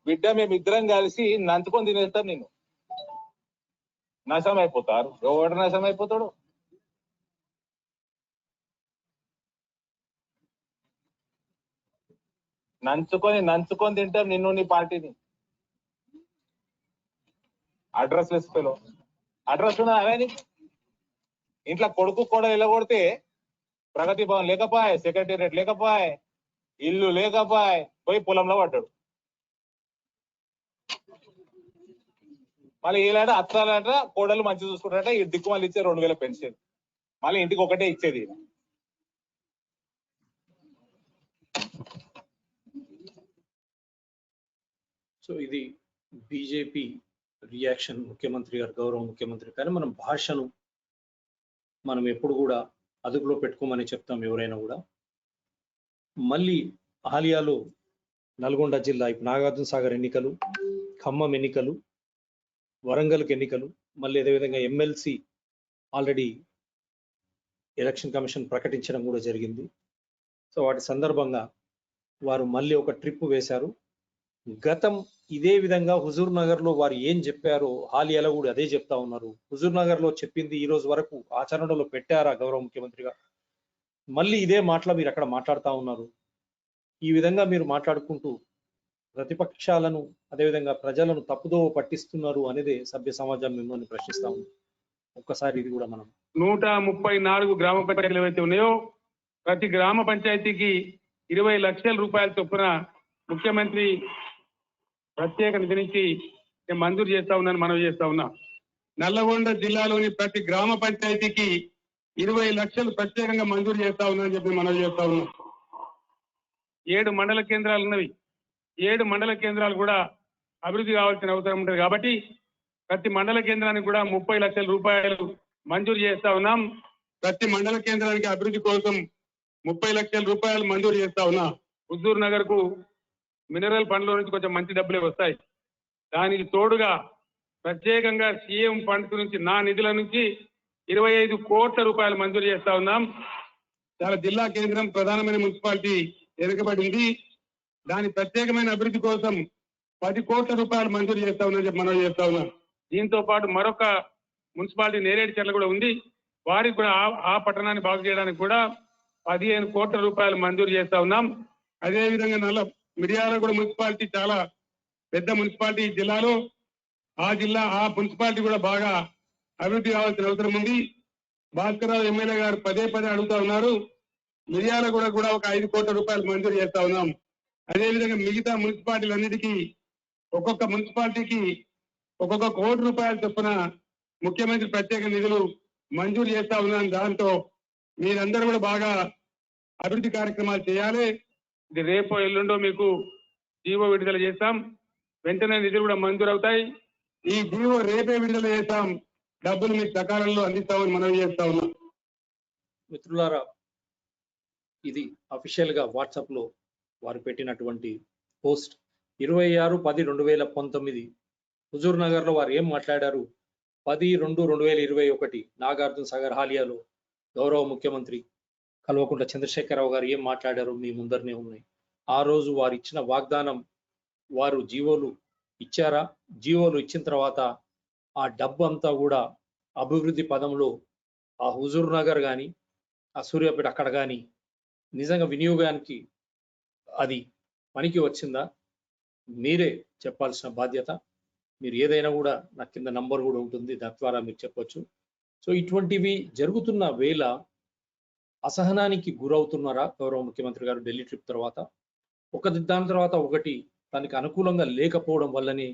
బిడ్డ మేమిద్దరం కలిసి నంచుకొని తినేస్తారు. నేను నాశనం అయిపోతారు. ఎవడు నాశనం అయిపోతాడు? నంచుకొని తింటాం నిన్ను, నీ పార్టీని. Address less fellow. అడ్రస్ ఉన్నా అవే నీకు? ఇంట్లో కొడుకు కూడా వెళ్ళగొడితే ప్రగతి భవన్ లేకపోయే, సెక్రటేరియట్ లేకపోయే, ఇల్లు లేకపోయే, పోయి పొలంలో పడ్డాడు. మళ్ళీ ఏలాట అత్తాలట, కోడలు మంచి చూసుకుంటారట. ఈ దిక్కు మళ్ళీ ఇచ్చే 2000 పెన్షన్, మళ్ళీ ఇంటికి ఒకటే ఇచ్చేది. సో ఇది బీజేపీ రియాక్షన్, ముఖ్యమంత్రి గారు, గౌరవ ముఖ్యమంత్రి. కానీ మనం భాషను మనం ఎప్పుడు కూడా అదుపులో పెట్టుకోమని చెప్తాం ఎవరైనా కూడా. మళ్ళీ ఆలియాలో నల్గొండ జిల్లా ఇప్పుడు నాగార్జున సాగర్ ఎన్నికలు, ఖమ్మం ఎన్నికలు, వరంగల్కి ఎన్నికలు, మళ్ళీ అదేవిధంగా ఎమ్మెల్సీ ఆల్రెడీ ఎలక్షన్ కమిషన్ ప్రకటించడం కూడా జరిగింది. సో వాటి సందర్భంగా వారు మళ్ళీ ఒక ట్రిప్ వేశారు. గతం ఇదే విధంగా హుజూర్ నగర్ లో వారు ఏం చెప్పారో హాలియాలో కూడా అదే చెప్తా ఉన్నారు. హుజూర్ నగర్ లో చెప్పింది ఈ రోజు వరకు ఆచరణలో పెట్టారా గౌరవ ముఖ్యమంత్రిగా? మళ్ళీ ఇదే మాటలు మీరు అక్కడ మాట్లాడుతూ ఉన్నారు. ఈ విధంగా మీరు మాట్లాడుకుంటూ ప్రతిపక్షాలను అదేవిధంగా ప్రజలను తప్పుదోవ పట్టిస్తున్నారు అనేది సభ్య సమాజం మిమ్మల్ని ప్రశ్నిస్తా ఉంది. ఒక్కసారి ఇది కూడా మనం 134 గ్రామ పంచాయతీలు ఏవైతే ఉన్నాయో ప్రతి గ్రామ పంచాయతీకి 20 లక్షల రూపాయల చొప్పున ముఖ్యమంత్రి ప్రత్యేక నిధి నుంచి నేను మంజూరు చేస్తా ఉన్నాను, మనవి చేస్తా ఉన్నా. నల్లగొండ జిల్లాలోని ప్రతి గ్రామ పంచాయతీకి 20 లక్షలు ప్రత్యేకంగా మంజూరు చేస్తా ఉన్నానని చెప్పి మనవి చేస్తా ఉన్నాం. 7 మండల కేంద్రాలు ఉన్నవి. 7 మండల కేంద్రాలు కూడా అభివృద్ధి కావాల్సిన అవసరం ఉంటుంది కాబట్టి ప్రతి మండల కేంద్రానికి కూడా 30 లక్షల రూపాయలు మంజూరు చేస్తా ఉన్నాం. ప్రతి మండల కేంద్రానికి అభివృద్ధి కోసం 30 లక్షల రూపాయలు మంజూరు చేస్తా ఉన్నా. హుజూర్ నగర్ కు మినరల్ ఫండ్ లో నుంచి కొంచెం మంచి డబ్బులే వస్తాయి. దానికి తోడుగా ప్రత్యేకంగా సీఎం ఫండ్ నుంచి నా నిధుల నుంచి 25 కోట్ల రూపాయలు మంజూరు చేస్తా ఉన్నాం. చాలా జిల్లా కేంద్రం ప్రధానమైన మున్సిపాలిటీ వెనుకబడింది. దాని ప్రత్యేకమైన అభివృద్ధి కోసం 10 కోట్ల రూపాయలు మంజూరు చేస్తా ఉన్నామని చెప్పి మనం చేస్తా ఉన్నాం. దీంతో పాటు మరొక మున్సిపాలిటీ నేరేడు చెర్ల కూడా ఉంది. వారికి కూడా ఆ పట్టణాన్ని బాగు చేయడానికి కూడా 15 కోట్ల రూపాయలు మంజూరు చేస్తా ఉన్నాం. అదేవిధంగా మిర్యాలగూడ మున్సిపాలిటీ చాలా పెద్ద మున్సిపాలిటీ జిల్లాలో. ఆ మున్సిపాలిటీ కూడా బాగా అభివృద్ధి కావాల్సిన అవసరం ఉంది. భాస్కరరావు ఎమ్మెల్యే గారు పదే అడుగుతా ఉన్నారు. మిర్యాలగూడ కూడా ఒక 5 కోట్ల రూపాయలు మంజూరు చేస్తా ఉన్నాం. అదేవిధంగా మిగతా మున్సిపాలిటీలన్నిటికీ ఒక్కొక్క మున్సిపాలిటీకి ఒక్కొక్క కోటి రూపాయల చొప్పున ముఖ్యమంత్రి ప్రత్యేక నిధులు మంజూరు చేస్తా ఉన్నాను. దాంతో మీరందరూ కూడా బాగా అభివృద్ధి కార్యక్రమాలు చేయాలి. ఇది రేపో ఎల్లుండో మీకు జీవో విడుదల చేస్తాం. వెంటనే నిధులు కూడా మంజూరవుతాయి. ఈ జీవో రేపే విడుదల చేస్తాం. డబ్బులు మీకు సకాలంలో అందిస్తామని మనవి చేస్తా ఉన్నాం. మిత్రులారా, ఇది అఫీషియల్ గా వాట్సాప్ లో వారు పెట్టినటువంటి పోస్ట్ 26/10/2019 హుజూర్ నగర్ లో వారు ఏం మాట్లాడారు, 10/2/2021 నాగార్జున సాగర్ హాలియాలో గౌరవ ముఖ్యమంత్రి కల్వకుంట్ల చంద్రశేఖరరావు గారు ఏం మాట్లాడారు మీ ముందరనే ఉన్నాయి. ఆ రోజు వారు ఇచ్చిన వాగ్దానం, వారు జీవోలు ఇచ్చారా? జీవోలు ఇచ్చిన తర్వాత ఆ డబ్బు అంతా కూడా అభివృద్ధి పదంలో ఆ హుజూర్ నగర్ కానీ ఆ సూర్యాపేట అక్కడ కానీ నిజంగా వినియోగానికి అది పనికి వచ్చిందా? మీరే చెప్పాల్సిన బాధ్యత. మీరు ఏదైనా కూడా నా కింద నంబర్ కూడా ఉంటుంది, దాని ద్వారా మీరు చెప్పొచ్చు. సో ఇటువంటివి జరుగుతున్న వేళ అసహనానికి గురవుతున్నారా గౌరవ ముఖ్యమంత్రి గారు ఢిల్లీ ట్రిప్ తర్వాత? దాని తర్వాత ఒకటి దానికి అనుకూలంగా లేకపోవడం వల్లనే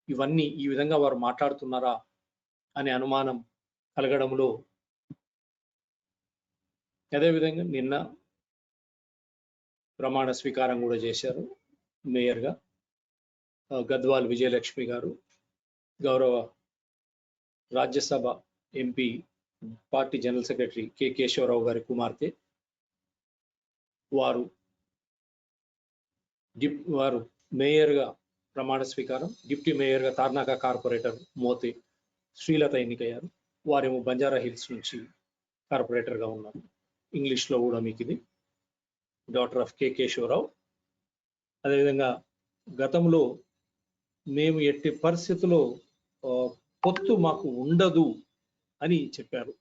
ఇవన్నీ ఈ విధంగా వారు మాట్లాడుతున్నారా అనే అనుమానం కలగడంలో, అదేవిధంగా నిన్న ప్రమాణ స్వీకారం కూడా చేశారు మేయర్గా గద్వాల్ విజయలక్ష్మి గారు, గౌరవ Rajya Sabha MP party general secretary K Keshava Rao గారి కుమార్తె. వారు మేయర్గా ప్రమాణ స్వీకారం, డిప్యూటీ మేయర్గా తార్నాక కార్పొరేటర్ మోతే శ్రీలత ఎన్నికయ్యారు. వారేమో బంజారా హిల్స్ నుంచి కార్పొరేటర్గా ఉన్నారు. ఇంగ్లీష్లో కూడా మీకు ఇది డాటర్ ఆఫ్ కె కేశవరావు. అదేవిధంగా గతంలో మేము ఎట్టి పరిస్థితుల్లో పొత్తు మాకు ఉండదు అని చెప్పారు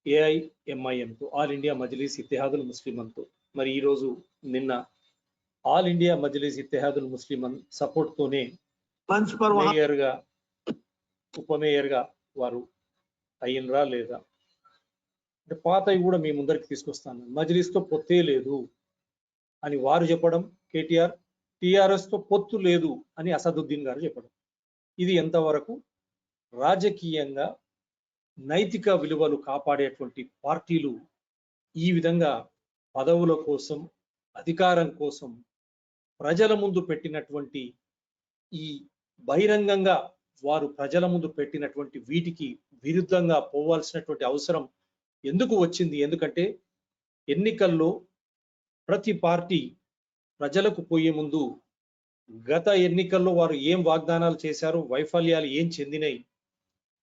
ఏఐఎంఐఎంతో, ఆల్ ఇండియా మజ్లిస్ ఇత్తెహాదుల్ ముస్లిమన్తో. మరి ఈరోజు నిన్న ఆల్ ఇండియా మజ్లిస్ ఇత్తెహాదుల్ ముస్లిమన్ సపోర్ట్తోనే మేయర్గా ఉప మేయర్గా వారు అయ్యినరా లేదా? అంటే పాతవి కూడా మీ ముందరికి తీసుకొస్తాను, మజ్లిస్తో పొత్తే లేదు అని వారు చెప్పడం, కేటీఆర్ టిఆర్ఎస్తో పొత్తు లేదు అని అసదుద్దీన్ గారు చెప్పడం. ఇది ఎంతవరకు రాజకీయంగా నైతిక విలువలు కాపాడేటువంటి పార్టీలు ఈ విధంగా పదవుల కోసం, అధికారం కోసం ప్రజల ముందు పెట్టినటువంటి ఈ బహిరంగంగా వారు ప్రజల ముందు పెట్టినటువంటి వీటికి విరుద్ధంగా పోవాల్సినటువంటి అవసరం ఎందుకు వచ్చింది? ఎందుకంటే ఎన్నికల్లో ప్రతి పార్టీ ప్రజలకు పోయే ముందు గత ఎన్నికల్లో వారు ఏం వాగ్దానాలు చేశారు, వైఫల్యాలు ఏం చెందినాయి,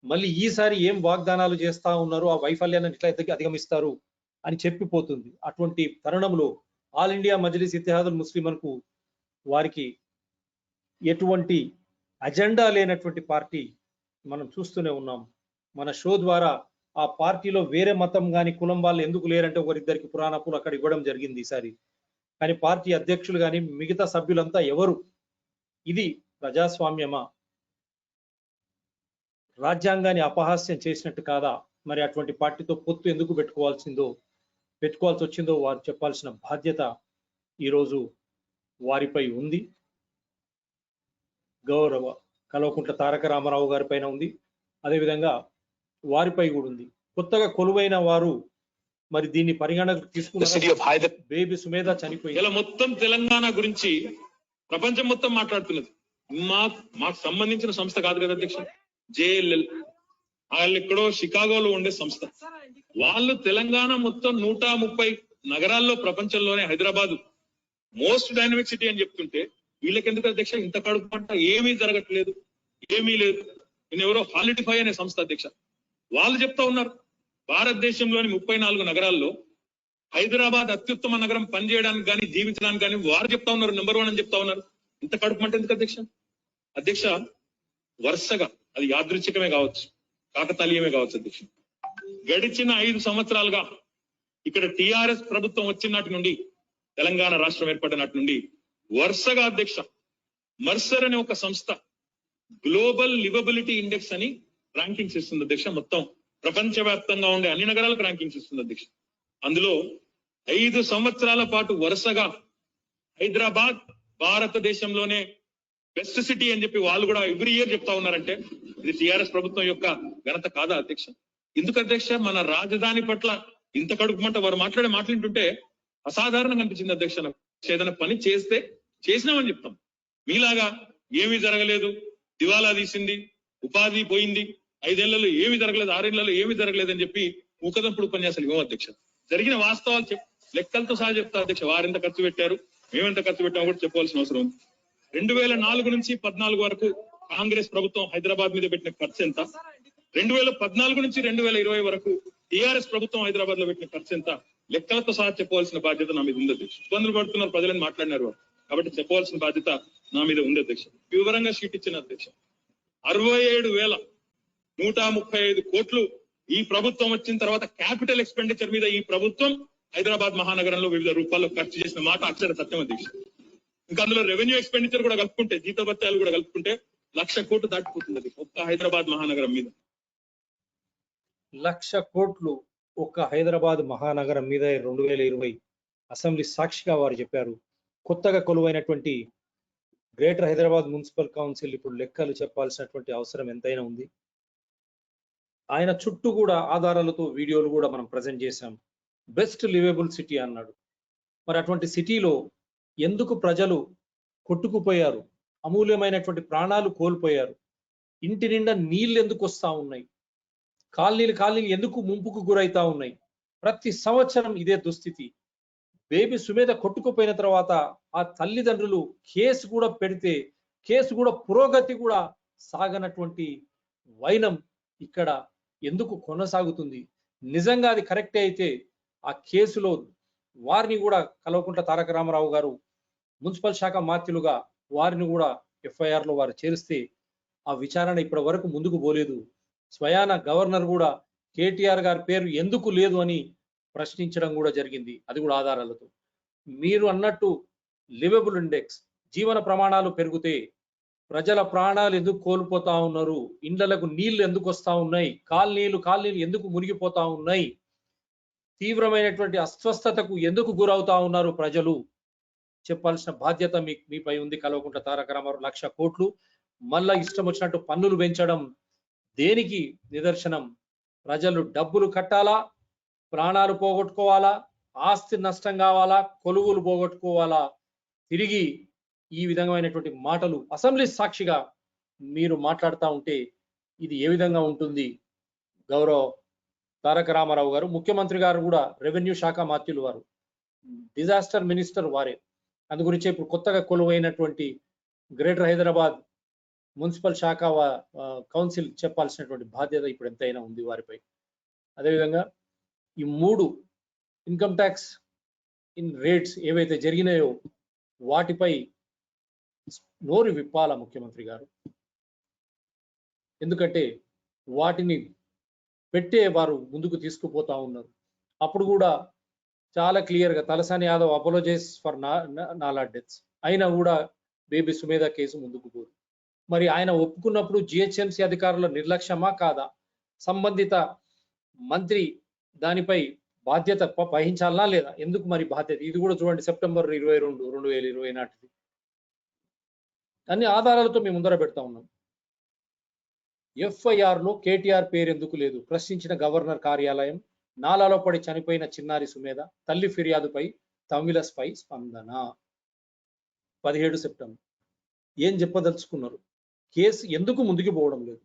మళ్ళీ ఈసారి ఏం వాగ్దానాలు చేస్తా ఉన్నారు, ఆ వైఫల్యాలను ఎట్లా అధిగమిస్తారు అని చెప్పిపోతుంది. అటువంటి తరుణంలో ఆల్ ఇండియా మజ్లిస్ ఇత్తెహాదుల్ ముస్లిమన్కు వారికి ఎటువంటి అజెండా లేనటువంటి పార్టీ మనం చూస్తూనే ఉన్నాం. మన షో ద్వారా ఆ పార్టీలో వేరే మతం కానీ కులం వాళ్ళు ఎందుకు లేరంటే ఒకరిద్దరికి పురాణాపులు అక్కడ ఇవ్వడం జరిగింది ఈసారి. కానీ పార్టీ అధ్యక్షులు కానీ మిగతా సభ్యులంతా ఎవరు? ఇది ప్రజాస్వామ్యమా? రాజ్యాంగాన్ని అపహాస్యం చేసినట్టు కాదా? మరి అటువంటి పార్టీతో పొత్తు ఎందుకు పెట్టుకోవాల్సి వచ్చిందో వారు చెప్పాల్సిన బాధ్యత ఈరోజు వారిపై ఉంది. గౌరవ కల్వకుంట్ల తారక రామారావు గారి పైన ఉంది, అదేవిధంగా వారిపై కూడా ఉంది. కొత్తగా కొలువైన వారు మరి దీన్ని పరిగణనకు తీసుకున్నారు. బేబీ సుమేధ చనిపోయింది. ఇలా మొత్తం తెలంగాణ గురించి ప్రపంచం మొత్తం మాట్లాడుతున్నది. మాకు సంబంధించిన సంస్థ కాదు కదా అధ్యక్ష, జేఎల్ఎల్ వాళ్ళు ఎక్కడో షికాగోలో ఉండే సంస్థ. వాళ్ళు తెలంగాణ మొత్తం 130 నగరాల్లో ప్రపంచంలోనే హైదరాబాద్ మోస్ట్ డైనమిక్ సిటీ అని చెప్తుంటే వీళ్ళకి ఎందుకు అధ్యక్ష ఇంత కడుపు పంట? ఏమీ జరగట్లేదు, ఏమీ లేదు. నేను ఎవరో హాలిడిఫై అనే సంస్థ అధ్యక్ష, వాళ్ళు చెప్తా ఉన్నారు భారతదేశంలోని 34 నగరాల్లో హైదరాబాద్ అత్యుత్తమ నగరం పనిచేయడానికి కానీ జీవించడానికి కానీ వారు చెప్తా ఉన్నారు నెంబర్ 1 అని చెప్తా ఉన్నారు. ఇంత కడుపు మంట ఎందుకు అధ్యక్ష? అధ్యక్ష వరుసగా అది యాదృచ్ఛికమే కావచ్చు, కాకతాళీయమే కావచ్చు అధ్యక్ష, గడిచిన 5 సంవత్సరాలుగా ఇక్కడ టిఆర్ఎస్ ప్రభుత్వం వచ్చినటి నుండి, తెలంగాణ రాష్ట్రం ఏర్పడినటి నుండి వరుసగా అధ్యక్ష మర్సర్ అనే ఒక సంస్థ గ్లోబల్ లివబిలిటీ ఇండెక్స్ అని ర్యాంకింగ్స్ ఇస్తుంది అధ్యక్ష. మొత్తం ప్రపంచవ్యాప్తంగా ఉండే అన్ని నగరాలకు ర్యాంకింగ్స్ ఇస్తుంది అధ్యక్ష. అందులో 5 సంవత్సరాల పాటు వరుసగా హైదరాబాద్ భారతదేశంలోనే బెస్ట్ సిటీ అని చెప్పి వాళ్ళు కూడా ఎవ్రీ ఇయర్ చెప్తా ఉన్నారంటే ఇది టిఆర్ఎస్ ప్రభుత్వం యొక్క ఘనత కాదా అధ్యక్ష? ఎందుకు అధ్యక్ష మన రాజధాని పట్ల ఇంత కడుపుమంట వారు మాట్లాడే మాట్లాడుతుంటే అసాధారణంగా అనిపించింది అధ్యక్ష. ఏదైనా పని చేస్తే చేసినామని చెప్తాం. మీలాగా ఏమీ జరగలేదు, దివాలా తీసింది, ఉపాధి పోయింది, 5 ఏళ్లలో ఏమి జరగలేదు, 6 ఏళ్లలో ఏమి జరగలేదు అని చెప్పి ఊకదంపుడు ఉపన్యాసాలు ఇవ్వం అధ్యక్ష. జరిగిన వాస్తవాలు లెక్కలతో సహా చెప్తా అధ్యక్ష. వారెంత ఖర్చు పెట్టారు, మేమెంత ఖర్చు పెట్టామో కూడా చెప్పవలసిన అవసరం ఉంది. 2004 నుంచి 14 వరకు కాంగ్రెస్ ప్రభుత్వం హైదరాబాద్ మీద పెట్టిన ఖర్చు ఎంత, 2014 నుంచి 2020 వరకు టీఆర్ఎస్ ప్రభుత్వం హైదరాబాద్ లో పెట్టిన ఖర్చు ఎంత, లెక్కలతో సహా చెప్పవలసిన బాధ్యత నా మీద ఉంది అధ్యక్ష. ఇబ్బందులు పడుతున్నారు ప్రజలని మాట్లాడినారు కాబట్టి చెప్పవలసిన బాధ్యత నా మీద ఉంది అధ్యక్ష. వివరంగా షీట్ ఇచ్చిన అధ్యక్ష. 67,135 కోట్లు ఈ ప్రభుత్వం వచ్చిన తర్వాత క్యాపిటల్ ఎక్స్పెండిచర్ మీద ఈ ప్రభుత్వం హైదరాబాద్ మహానగరంలో వివిధ రూపాల్లో ఖర్చు చేసిన మాట అక్షర సత్యం అధ్యక్ష. ఇంకా అందులో రెవెన్యూ ఎక్స్పెండిచర్ కూడా కలుపుకుంటే, జీతభత్యాలు కూడా కలుపుకుంటే 1,00,000 కోట్లు దాటిపోతుంది ఒక్క హైదరాబాద్ మహానగరం మీద. 1,00,000 కోట్లు ఒక్క హైదరాబాద్ మహానగరం మీద 2020 అసెంబ్లీ సాక్షిగా వారు చెప్పారు. కొత్తగా కొలువైనటువంటి గ్రేటర్ హైదరాబాద్ మున్సిపల్ కౌన్సిల్ ఇప్పుడు లెక్కలు చెప్పాల్సినటువంటి అవసరం ఎంతైనా ఉంది. ఆయన చుట్టూ కూడా ఆధారాలతో వీడియోలు కూడా మనం ప్రజెంట్ చేశాం. బెస్ట్ లివేబుల్ సిటీ అన్నాడు. మరి అటువంటి సిటీలో ఎందుకు ప్రజలు కొట్టుకుపోయారు, అమూల్యమైనటువంటి ప్రాణాలు కోల్పోయారు, ఇంటి నిండా నీళ్ళు ఎందుకు వస్తా ఉన్నాయి, కాలనీలు ఎందుకు ముంపుకు గురైతా ఉన్నాయి. ప్రతి సంవత్సరం ఇదే దుస్థితి. బేబీ సుమేధ కొట్టుకుపోయిన తర్వాత ఆ తల్లిదండ్రులు కేసు కూడా పెడితే కేసు కూడా పురోగతి కూడా సాగనటువంటి వైనం ఇక్కడ ఎందుకు కొనసాగుతుంది? నిజంగా అది కరెక్టే అయితే ఆ కేసులో వారిని కూడా కల్వకుంట్ల తారక రామారావు గారు మున్సిపల్ శాఖ మాత్యులుగా వారిని కూడా FIR లో వారు చేరిస్తే ఆ విచారణ ఇప్పటి వరకు ముందుకు పోలేదు. స్వయాన గవర్నర్ కూడా కేటీఆర్ గారి పేరు ఎందుకు లేదు అని ప్రశ్నించడం కూడా జరిగింది, అది కూడా ఆధారాలతో. మీరు అన్నట్టు లివబుల్ ఇండెక్స్, జీవన ప్రమాణాలు పెరిగితే ప్రజల ప్రాణాలు ఎందుకు కోల్పోతా ఉన్నారు, ఇండ్లకు నీళ్లు ఎందుకు వస్తా ఉన్నాయి, కాలనీలు ఎందుకు మునిగిపోతా ఉన్నాయి, తీవ్రమైనటువంటి అస్వస్థతకు ఎందుకు గురవుతా ఉన్నారు ప్రజలు, చెప్పాల్సిన బాధ్యత మీపై ఉంది. కల్వకుంట్ల తారక రామారావు 1,00,000 కోట్లు మళ్ళా ఇష్టం వచ్చినట్టు పన్నులు పెంచడం దేనికి నిదర్శనం? ప్రజలు డబ్బులు కట్టాలా, ప్రాణాలు పోగొట్టుకోవాలా, ఆస్తి నష్టం కావాలా, కొలువులు పోగొట్టుకోవాలా? తిరిగి ఈ విధమైనటువంటి మాటలు అసెంబ్లీ సాక్షిగా మీరు మాట్లాడుతూ ఉంటే ఇది ఏ విధంగా ఉంటుంది? గౌరవ తారక రామారావు గారు, ముఖ్యమంత్రి గారు కూడా రెవెన్యూ శాఖ మాత్యులు వారు, డిజాస్టర్ మినిస్టర్ వారే. అందు గురించి ఇప్పుడు కొత్తగా కొలువైనటువంటి గ్రేటర్ హైదరాబాద్ మున్సిపల్ శాఖ కౌన్సిల్ చెప్పాల్సినటువంటి బాధ్యత ఇప్పుడు ఎంతైనా ఉంది వారిపై. అదేవిధంగా ఈ 3 ఇన్కమ్ ట్యాక్స్ రేట్స్ ఏవైతే జరిగినాయో వాటిపై నోరు విప్పాల ముఖ్యమంత్రి గారు. ఎందుకంటే వాటిని పెట్టే వారు ముందుకు తీసుకుపోతా ఉన్నారు. అప్పుడు కూడా చాలా క్లియర్గా తలసాని యాదవ్ అపోలోజైజ్ ఫర్ నాలా డెత్స్ అయినా కూడా బేబీ సుమేధ కేసు ముందుకు పోదు. మరి ఆయన ఒప్పుకున్నప్పుడు GHMC అధికారుల నిర్లక్ష్యమా కాదా? సంబంధిత మంత్రి దానిపై బాధ్యత వహించాలా లేదా? ఎందుకు మరి బాధ్యత? ఇది కూడా చూడండి, సెప్టెంబర్ 22, 2020 నాటిది. అన్ని ఆధారాలతో మేము ముందర పెడతా ఉన్నాం. FIR లో KTR పేరు ఎందుకు లేదు? ప్రశ్నించిన గవర్నర్ కార్యాలయం. నాలాలో పడి చనిపోయిన చిన్నారి సుమేధ తల్లి ఫిర్యాదుపై తమిళస్పై స్పందన. 17 సెప్టెంబర్. ఏం చెప్పదలుచుకున్నారు? కేసు ఎందుకు ముందుకు పోవడం లేదు?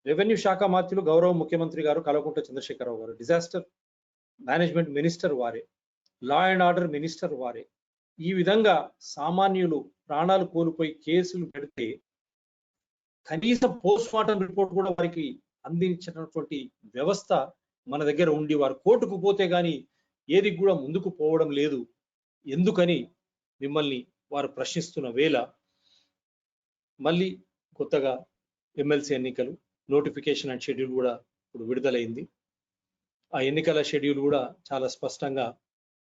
రెవెన్యూ శాఖ మాత్యులు గౌరవ ముఖ్యమంత్రి గారు కల్వకుంట్ల చంద్రశేఖరరావు గారు, డిజాస్టర్ మేనేజ్మెంట్ మినిస్టర్ వారే, లా అండ్ ఆర్డర్ మినిస్టర్ వారే. ఈ విధంగా సామాన్యులు ప్రాణాలు కోల్పోయి కేసులు పెడితే కనీసం పోస్ట్ మార్టం రిపోర్ట్ కూడా వారికి అందించినటువంటి వ్యవస్థ మన దగ్గర ఉండి వారు కోర్టుకు పోతే గాని ఏది కూడా ముందుకు పోవడం లేదు. ఎందుకని మిమ్మల్ని వారు ప్రశ్నిస్తున్న వేళ మళ్ళీ కొత్తగా ఎమ్మెల్సీ ఎన్నికలు నోటిఫికేషన్ అండ్ షెడ్యూల్ కూడా ఇప్పుడు విడుదలైంది. ఆ ఎన్నికల షెడ్యూల్ కూడా చాలా స్పష్టంగా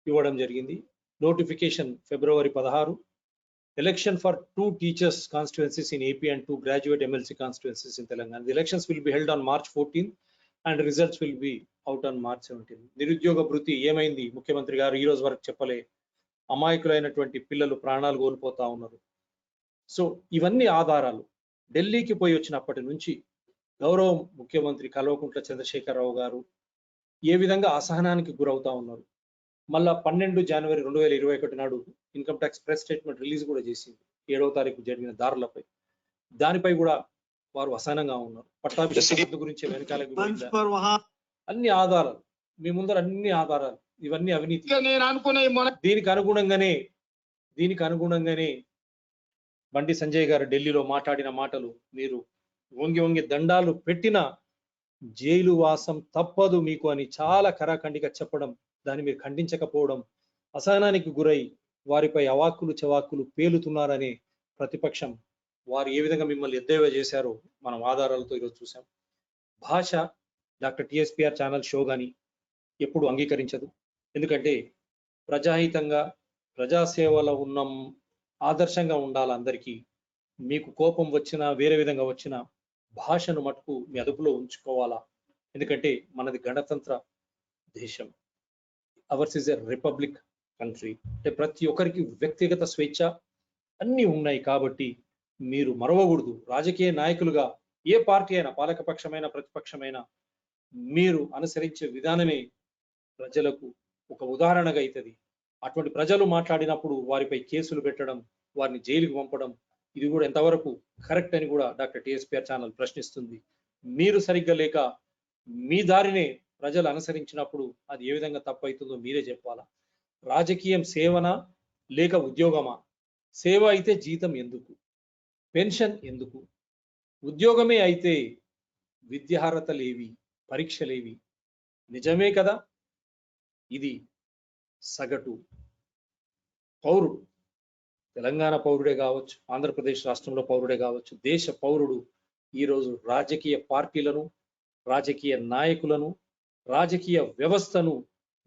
ఇవ్వడం జరిగింది. Notification February 16. Election for 2 teachers constituencies in AP and 2 graduate MLC constituencies in Telangana. The elections will be held on March 14 and results will be out on March 17. నిరుద్యోగ భృతి ఏమైంది? ముఖ్యమంత్రి గారు ఈ రోజు వరకు చెప్పలే. అమాయకులైనటువంటి పిల్లలు ప్రాణాలు కోల్పోతా ఉన్నారు. సో ఇవన్నీ ఆధారాలు. ఢిల్లీకి పోయి వచ్చినప్పటి నుంచి గౌరవ ముఖ్యమంత్రి కల్వకుంట్ల చంద్రశేఖరరావు గారు ఏ విధంగా అసహనానికి గురవుతా ఉన్నారు. మళ్ళా 12 జనవరి 2021 నాడు income tax press statement release కూడా చేసింది 7వ తారీఖు జరిగిన దారులపై. దానిపై కూడా వారు అసహనంగా ఉన్నారు. పట్టాభిషేకం గురించి వెనకాలకు అన్ని ఆధారాలు మీ ముందర, అన్ని ఆధారాలు, ఇవన్నీ అవినీతి. నేను అనుకునే దీనికి అనుగుణంగానే బండి సంజయ్ గారు ఢిల్లీలో మాట్లాడిన మాటలు మీరు వంగి వంగి దండాలు పెట్టిన జైలు వాసం తప్పదు మీకు అని చాలా కరాఖండిగా చెప్పడం, దాన్ని మీరు ఖండించకపోవడం, అసహనానికి గురై వారిపై అవాక్కులు చవాక్కులు పేలుతున్నారనే ప్రతిపక్షం వారు ఏ విధంగా మిమ్మల్ని ఎద్దేవా చేశారో మనం ఆధారాలతో ఈరోజు చూసాం. భాష డాక్టర్ టిఎస్పిఆర్ ఛానల్ షో గాని ఎప్పుడు అంగీకరించదు. ఎందుకంటే ప్రజాహితంగా ప్రజాసేవలో ఉన్న ఆదర్శంగా ఉండాలి అందరికీ. మీకు కోపం వచ్చినా వేరే విధంగా వచ్చినా భాషను మటుకు మీ అదుపులో ఉంచుకోవాలా. ఎందుకంటే మనది గణతంత్ర దేశం, hours is a republic country. అంటే ప్రతి ఒక్కరికి వ్యక్తిగత స్వేచ్ఛ అన్నీ ఉన్నాయి. కాబట్టి మీరు మరవకూడదు. రాజకీయ నాయకులుగా ఏ పార్టీ అయినా, పాలకపక్షమైన ప్రతిపక్షమైన, మీరు అనుసరించే విధానమే ప్రజలకు ఒక ఉదాహరణగా అవుతుంది. అటువంటి ప్రజలు మాట్లాడినప్పుడు వారిపై కేసులు పెట్టడం, వారిని జైలుకు పంపడం, ఇది కూడా ఎంతవరకు కరెక్ట్ అని కూడా డాక్టర్ టిఎస్పిఆర్ ఛానల్ ప్రశ్నిస్తుంది. మీరు సరిగ్గా లేక మీ దారినే ప్రజలు అనుసరించినప్పుడు అది ఏ విధంగా తప్పు అవుతుందో మీరే చెప్పాలా. రాజకీయం సేవనా లేక ఉద్యోగమా? సేవ అయితే జీతం ఎందుకు, పెన్షన్ ఎందుకు? ఉద్యోగమే అయితే విద్యార్హతలేవి, పరీక్షలేవి? నిజమే కదా. ఇది సగటు పౌరుడు, తెలంగాణ పౌరుడే కావచ్చు, ఆంధ్రప్రదేశ్ రాష్ట్రంలో పౌరుడే కావచ్చు, దేశ పౌరుడు ఈరోజు రాజకీయ పార్టీలను, రాజకీయ నాయకులను, రాజకీయ వ్యవస్థను,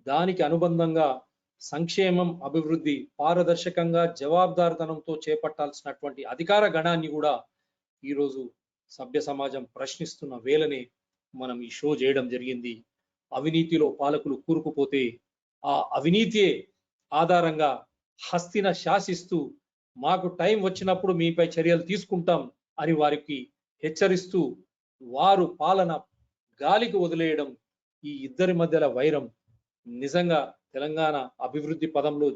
దానికి అనుబంధంగా సంక్షేమం, అభివృద్ధి పారదర్శకంగా జవాబుదారితనంతో చేపట్టాల్సినటువంటి అధికార గణాన్ని కూడా ఈరోజు సభ్య సమాజం ప్రశ్నిస్తున్న వేళనే మనం ఈ షో చేయడం జరిగింది. అవినీతిలో పాలకులు కూరుకుపోతే ఆ అవినీతియే ఆధారంగా హస్తిన శాసిస్తూ మాకు టైం వచ్చినప్పుడు మీపై చర్యలు తీసుకుంటాం అని వారికి హెచ్చరిస్తూ వారు పాలన గాలికి వదిలేయడం, ఈ ఇద్దరి మధ్యల వైరం నిజంగా తెలంగాణ అభివృద్ధి పదంలో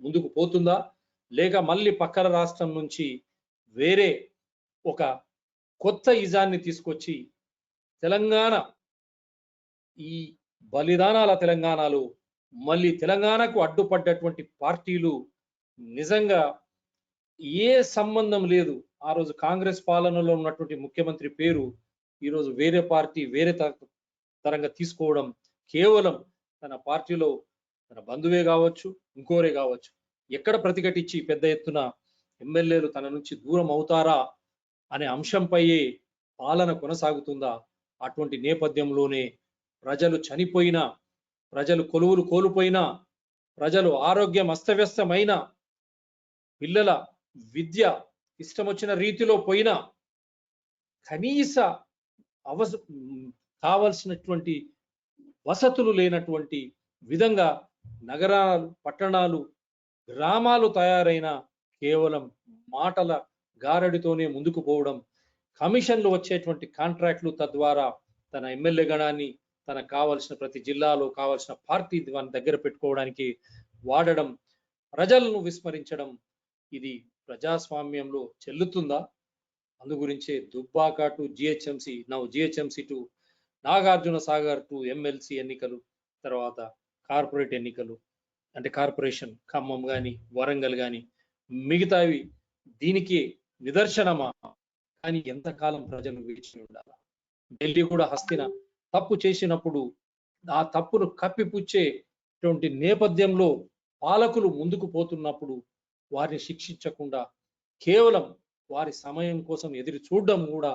ముందుకు పోతుందా, లేక మళ్ళీ పక్కన రాష్ట్రం నుంచి వేరే ఒక కొత్త ఇజాన్ని తీసుకొచ్చి తెలంగాణ, ఈ బలిదానాల తెలంగాణలో మళ్ళీ తెలంగాణకు అడ్డుపడ్డటువంటి పార్టీలు నిజంగా ఏ సంబంధం లేదు. ఆ రోజు కాంగ్రెస్ పాలనలో ఉన్నటువంటి ముఖ్యమంత్రి పేరు ఈరోజు వేరే పార్టీ వేరే తరంగా తీసుకోవడం కేవలం తన పార్టీలో తన బంధువే కావచ్చు, ఇంకోరే కావచ్చు, ఎక్కడ ప్రతిఘటించి పెద్ద ఎత్తున ఎమ్మెల్యేలు తన నుంచి దూరం అవుతారా అనే అంశంపైయే పాలన కొనసాగుతుందా? అటువంటి నేపథ్యంలోనే ప్రజలు చనిపోయినా, ప్రజలు కొలువులు కోల్పోయినా, ప్రజలు ఆరోగ్యం అస్తవ్యస్తమైన, పిల్లల విద్య ఇష్టం వచ్చిన రీతిలో పోయినా, కనీస కావలసినటువంటి వసతులు లేనటువంటి విధంగా నగరాలు, పట్టణాలు, గ్రామాలు తయారైన కేవలం మాటల గారడితోనే ముందుకు పోవడం, కమిషన్లు వచ్చేటువంటి కాంట్రాక్ట్లు, తద్వారా తన ఎమ్మెల్యే గణాన్ని తనకు కావాల్సిన ప్రతి జిల్లాలో కావాల్సిన పార్టీ దాని దగ్గర పెట్టుకోవడానికి వాడడం, ప్రజలను విస్మరించడం, ఇది ప్రజాస్వామ్యంలో చెల్లుతుందా? అందు గురించే Dubbaka to GHMC, now GHMC to Nagarjuna Sagar to MLC ఎన్నికలు, తర్వాత కార్పొరేట్ ఎన్నికలు, అంటే కార్పొరేషన్ ఖమ్మం కానీ వరంగల్ కానీ మిగతావి దీనికి నిదర్శనమా? కానీ ఎంతకాలం ప్రజలు వేచి ఉండాలి? ఢిల్లీ కూడా హస్తిన తప్పు చేసినప్పుడు ఆ తప్పును కప్పిపుచ్చేటువంటి నేపథ్యంలో పాలకులు ముందుకు పోతున్నప్పుడు వారిని శిక్షించకుండా కేవలం వారి సమయం కోసం ఎదురు చూడడం కూడా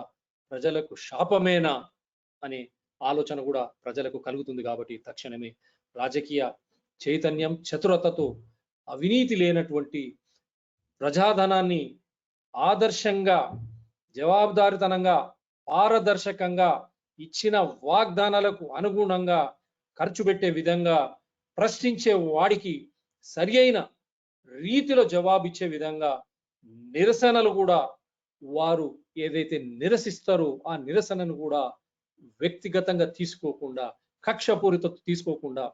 ప్రజలకు శాపమేనా అనే ఆలోచన కూడా ప్రజలకు కలుగుతుంది. కాబట్టి తక్షణమే రాజకీయ చైతన్యం, చతురతతో అవినీతి లేనటువంటి ప్రజాధనాన్ని ఆదర్శంగా, జవాబుదారితనంగా, పారదర్శకంగా ఇచ్చిన వాగ్దానాలకు అనుగుణంగా ఖర్చు పెట్టే విధంగా, ప్రశ్నించే వాడికి సరి అయిన రీతిలో జవాబిచ్చే విధంగా నిరసనలు కూడా వారు ఏదైతే నిరసిస్తారో ఆ నిరసనను కూడా వ్యక్తిగతంగా తీసుకోకుండా, కక్షపూరిత తీసుకోకుండా,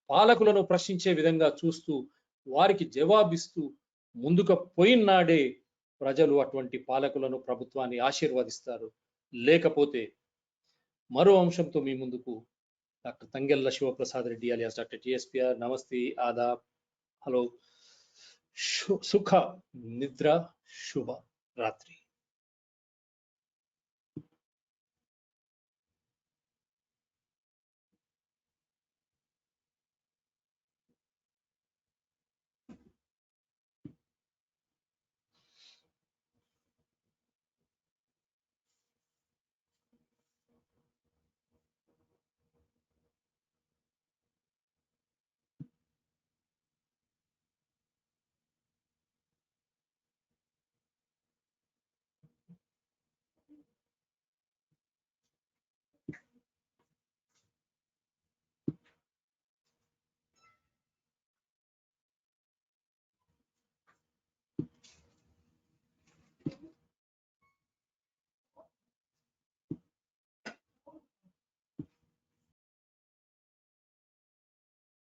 పాలకులను ప్రశ్నించే విధంగా చూస్తూ వారికి జవాబిస్తూ ముందుకు పోయినాడే ప్రజలు అటువంటి పాలకులను, ప్రభుత్వాన్ని ఆశీర్వదిస్తారు. లేకపోతే మరో అంశంతో మీ ముందుకు doctor Thangella Sivaprasad Reddy alias doctor TSPR. నమస్తే, ఆదాబ్, హలో, సుఖ నిద్ర, శుభ రాత్రి.